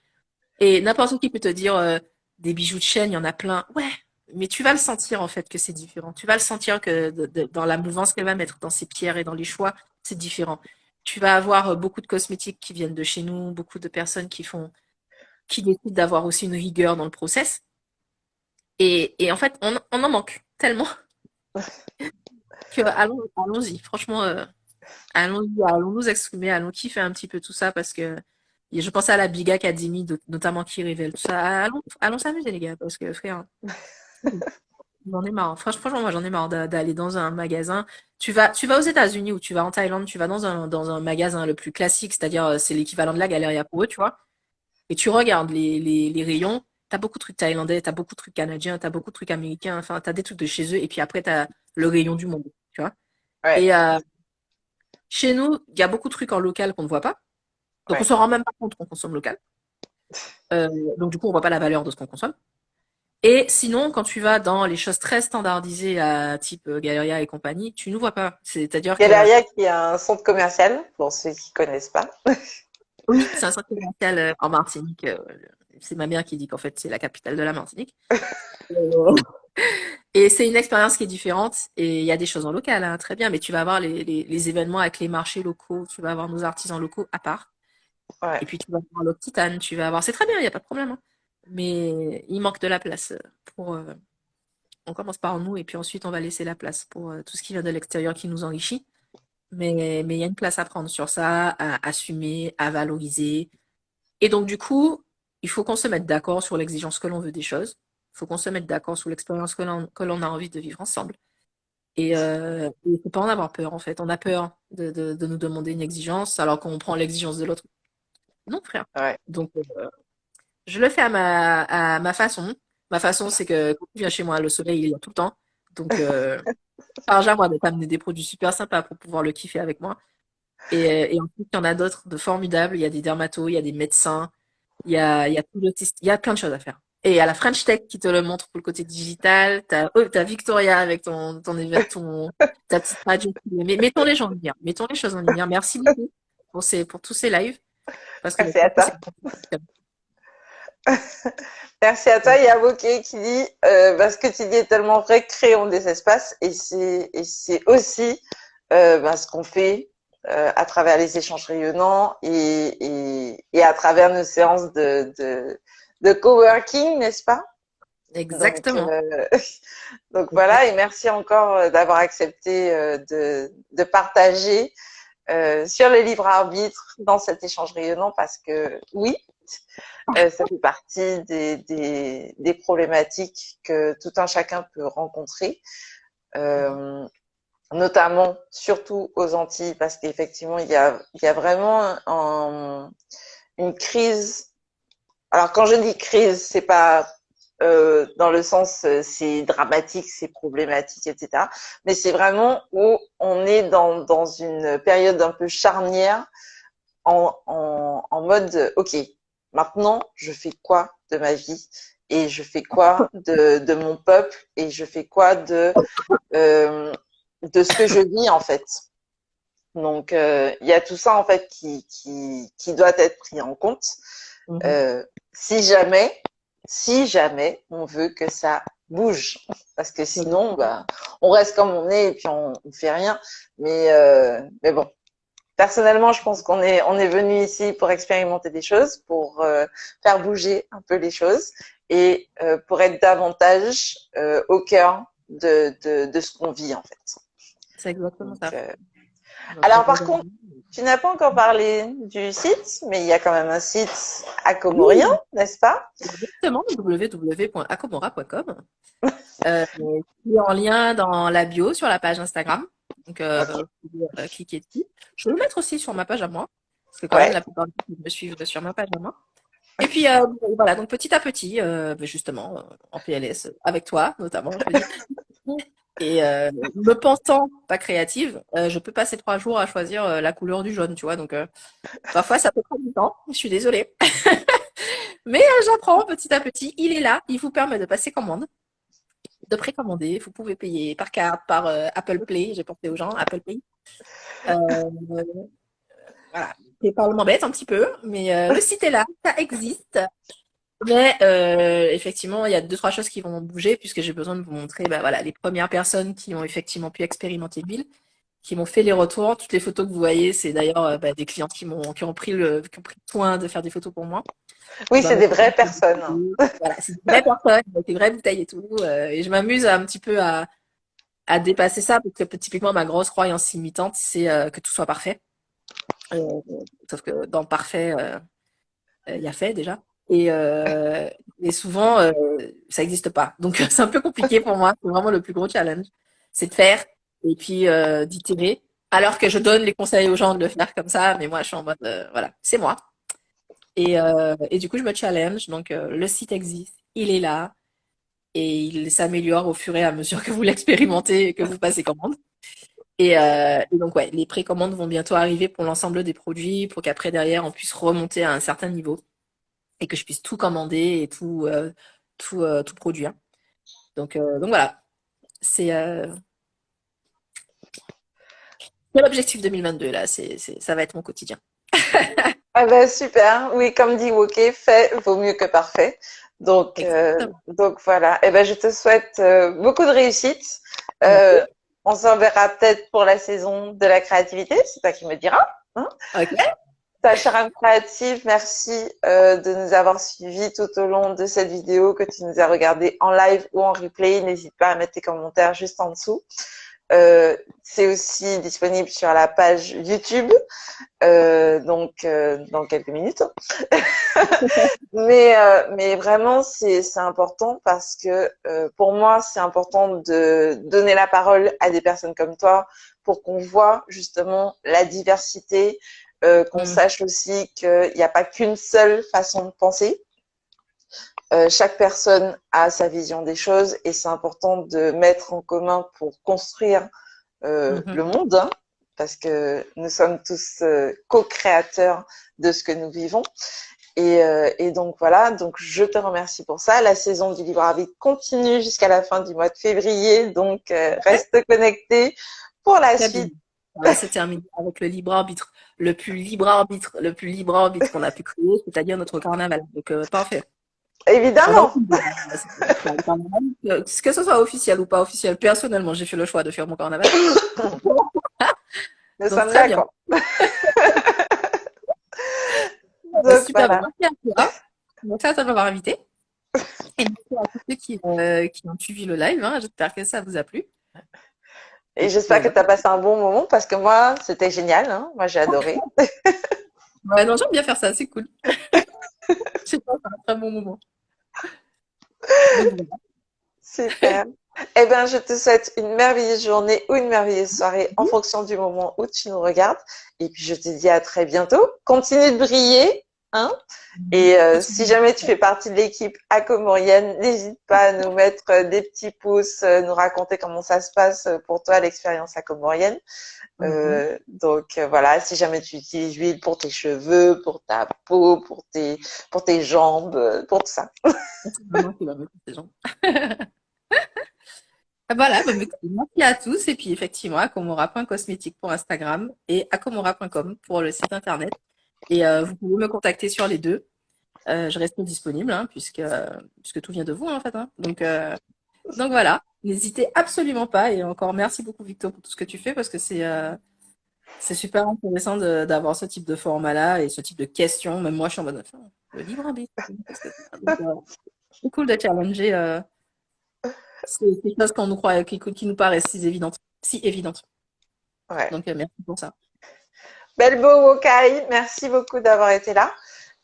et n'importe qui peut te dire des bijoux de chaîne, il y en a plein. Ouais, mais tu vas le sentir en fait que c'est différent. Tu vas le sentir que dans la mouvance qu'elle va mettre dans ses pierres et dans les choix, c'est différent. Tu vas avoir beaucoup de cosmétiques qui viennent de chez nous, beaucoup de personnes qui décident d'avoir aussi une rigueur dans le process. Et en fait, on en manque tellement que allons-y. Franchement, allons-y, allons nous exprimer, allons kiffer un petit peu tout ça parce que et je pensais à la Big Academy, notamment qui révèle tout ça. Allons s'amuser les gars parce que frère, j'en ai marre. Franchement, moi j'en ai marre d'aller dans un magasin. Tu vas aux États-Unis ou tu vas en Thaïlande, tu vas dans un magasin le plus classique, c'est-à-dire c'est l'équivalent de la Galeria pour eux, tu vois. Et tu regardes les rayons, t'as beaucoup de trucs thaïlandais, t'as beaucoup de trucs canadiens, t'as beaucoup de trucs américains, enfin t'as des trucs de chez eux et puis après t'as le rayon du monde, tu vois. Ouais, Et chez nous, il y a beaucoup de trucs en local qu'on ne voit pas. Donc on ouais. se rend même pas compte qu'on consomme local. Euh, donc du coup, on voit pas la valeur de ce qu'on consomme. Et sinon, quand tu vas dans les choses très standardisées à type Galeria et compagnie, tu ne vois pas. C'est-à-dire que Galeria qui est un centre commercial, pour ceux qui connaissent pas. oui, c'est un centre commercial en Martinique. C'est ma mère qui dit qu'en fait c'est la capitale de la Martinique. Euh, Et c'est une expérience qui est différente. Et il y a des choses en local, hein, très bien, mais tu vas avoir les événements avec les marchés locaux, tu vas avoir nos artisans locaux à part. Ouais, Et puis tu vas avoir l'Occitane, tu vas avoir. C'est très bien, il n'y a pas de problème, hein. Mais il manque de la place pour. On commence par nous et puis ensuite on va laisser la place pour tout ce qui vient de l'extérieur qui nous enrichit. Mais il y a une place à prendre sur ça, à assumer, à valoriser. Et donc du coup, il faut qu'on se mette d'accord sur l'exigence que l'on veut des choses. Il faut qu'on se mette d'accord sur l'expérience que l'on a envie de vivre ensemble. Et il ne faut pas en avoir peur en fait. On a peur de nous demander une exigence alors qu'on prend l'exigence de l'autre. Non, frère. ouais. Donc, je le fais à ma façon. Ma façon, c'est que quand tu viens chez moi, le soleil, il est là tout le temps. Donc, charge à moi de t'amener des produits super sympas pour pouvoir le kiffer avec moi. Et ensuite, il y en a d'autres de formidables. Il y a des dermatos, il y a des médecins, il y a tout il y a plein de choses à faire. Et il y a la French Tech qui te le montre pour le côté digital. T'as Victoria avec ta petite radio. Mais mettons les gens en lumière. Mettons les choses en lumière. Merci beaucoup pour tous ces lives. Parce que Merci à franchement, toi. c'est Merci à toi. Il y a Bokeh qui dit, ce que tu dis est tellement vrai, créons des espaces. Et c'est aussi ce qu'on fait à travers les échanges rayonnants et à travers nos séances de coworking, n'est-ce pas? Donc, exactement. donc voilà, et merci encore d'avoir accepté de partager sur le libre arbitre dans cet échange rayonnant parce que oui, ça fait partie des problématiques que tout un chacun peut rencontrer, euh, notamment surtout aux Antilles parce qu'effectivement il y a vraiment une crise. Alors quand je dis crise, c'est pas dans le sens c'est dramatique, c'est problématique, etc. Mais c'est vraiment où on est dans une période un peu charnière en mode ok, maintenant je fais quoi de ma vie et je fais quoi de mon peuple et je fais quoi de ce que je vis en fait. Donc il y a tout ça en fait qui doit être pris en compte. Mhm. Euh, si jamais, si jamais on veut que ça bouge, parce que sinon, on reste comme on est et puis on fait rien. Mais bon, personnellement, je pense qu'on est venu ici pour expérimenter des choses, pour faire bouger un peu les choses et pour être davantage au cœur de ce qu'on vit en fait. C'est exactement Donc, ça. Donc, alors par contre, tu n'as pas encore parlé du site, mais il y a quand même un site à Comorien, oui, n'est-ce pas? exactement, www.acomora.com, qui est en lien dans la bio sur la page Instagram. Donc, Ok. vous pouvez cliquer dessus. Je vais le mettre aussi sur ma page à moi, parce que quand même, Ouais. la plupart des gens me suivent sur ma page à moi. Et puis, voilà, donc petit à petit, justement, en PLS, avec toi notamment, je me dis, et me pensant pas créative, je peux passer 3 jours à choisir la couleur du jaune, tu vois. Donc, parfois, ça peut prendre du temps. Je suis désolée. Mais j'apprends petit à petit. Il est là. Il vous permet de passer commande, de précommander. Vous pouvez payer par carte, par Apple Play. J'ai porté aux gens Apple Pay. Euh, voilà. PayPal m'embête un petit peu, mais le site est là. Ça existe. Mais effectivement, il y a deux, trois choses qui vont bouger puisque j'ai besoin de vous montrer bah, voilà, les premières personnes qui ont effectivement pu expérimenter l'huile, qui m'ont fait les retours. Toutes les photos que vous voyez, c'est d'ailleurs bah, des clientes qui ont pris le soin de faire des photos pour moi. Oui, Dans c'est mes des photos, vraies personnes. voilà, c'est des vraies personnes, avec des vraies bouteilles et tout. Et je m'amuse un petit peu à dépasser ça parce que typiquement, ma grosse croyance limitante, c'est que tout soit parfait. Euh, Sauf que dans parfait, il y a fait déjà. Et souvent, ça n'existe pas. Donc, c'est un peu compliqué pour moi. C'est vraiment le plus gros challenge. C'est de faire et puis d'itérer. Alors que je donne les conseils aux gens de le faire comme ça, mais moi, je suis en mode, voilà, c'est moi. Et du coup, je me challenge. Donc, le site existe, il est là et il s'améliore au fur et à mesure que vous l'expérimentez et que vous passez commande. Et donc, ouais, les précommandes vont bientôt arriver pour l'ensemble des produits pour qu'après, derrière, on puisse remonter à un certain niveau et que je puisse tout commander et tout produire. Donc voilà, c'est l'objectif 2022 là, ça va être mon quotidien. Ah ben super. Oui, comme dit Wokey, fait vaut mieux que parfait. Exactement. Donc voilà. Eh ben, je te souhaite beaucoup de réussite. Merci. Euh, on se reverra peut-être pour la saison de la créativité. C'est toi qui me diras. Hein. Ok. Ta chère âme créative, merci de nous avoir suivis tout au long de cette vidéo que tu nous as regardée en live ou en replay. N'hésite pas à mettre tes commentaires juste en dessous. C'est aussi disponible sur la page YouTube, dans quelques minutes. Mais vraiment, c'est important parce que pour moi, c'est important de donner la parole à des personnes comme toi pour qu'on voit justement la diversité, qu'on Mm. sache aussi qu'il n'y a pas qu'une seule façon de penser. Chaque personne a sa vision des choses et c'est important de mettre en commun pour construire Mhm. le monde, hein, parce que nous sommes tous co-créateurs de ce que nous vivons. Et donc voilà, donc je te remercie pour ça. La saison du libre arbitre continue jusqu'à la fin du mois de février, donc Ouais. reste connecté pour la Très bien. suite. On va se terminer avec le libre arbitre, le plus libre arbitre qu'on a pu créer, c'est-à-dire notre carnaval. Donc parfait. On va Évidemment, faire le carnaval. Que ce soit officiel ou pas officiel, personnellement, j'ai fait le choix de faire mon carnaval. nous Donc sommes très bien. d'accord. Bah, Donc super, bah, voilà. merci à toi. Merci à toi de m'avoir invité. Et merci à tous ceux qui ont suivi le live, hein. J'espère que ça vous a plu. Et Et puis, j'espère que tu as passé un bon moment parce que moi, c'était génial. Hein. Moi, j'ai adoré. ouais, non, j'aime bien faire ça, c'est cool. Je sais pas, c'est un très bon moment. Donc, voilà. Super. Eh bien, je te souhaite une merveilleuse journée ou une merveilleuse soirée en fonction du moment où tu nous regardes. Et puis, je te dis à très bientôt. Continue de briller, hein. Et si jamais tu fais partie de l'équipe Acomorienne, n'hésite pas à nous mettre des petits pouces, nous raconter comment ça se passe pour toi, l'expérience Acomorienne. Mhm. Voilà, si jamais tu utilises l'huile pour tes cheveux, pour ta peau, pour tes jambes, pour tout ça. C'est vraiment cool, hein, ces gens. Voilà, bah, écoutez, merci à tous. Et puis, effectivement, akomora.cosmétique pour Instagram et akomora.com pour le site internet. Et vous pouvez me contacter sur les deux. Je reste disponible, hein, puisque tout vient de vous, en fait. Hein. Donc voilà, n'hésitez absolument pas. Et encore merci beaucoup, Victor, pour tout ce que tu fais, parce que c'est super intéressant d'avoir ce type de format-là et ce type de questions. Même moi, je suis en mode, enfin, le libre arbitre. Qu'est-ce que c'est? C'est cool de challenger ces choses qu'on nous croit, qui nous paraissent si évidentes. Si évidentes. Ouais. Donc, merci pour ça. Belbo Wokai, merci beaucoup d'avoir été là.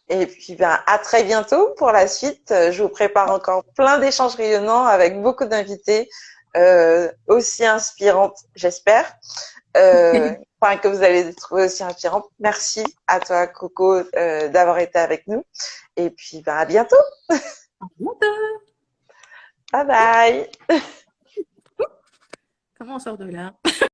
Et puis, ben, à très bientôt pour la suite. Je vous prépare encore plein d'échanges rayonnants avec beaucoup d'invités aussi inspirantes, j'espère. Enfin, que vous allez les trouver aussi inspirantes. Merci à toi, Coco, d'avoir été avec nous. Et puis, ben, à bientôt. À bientôt. Bye bye. Comment on sort de là?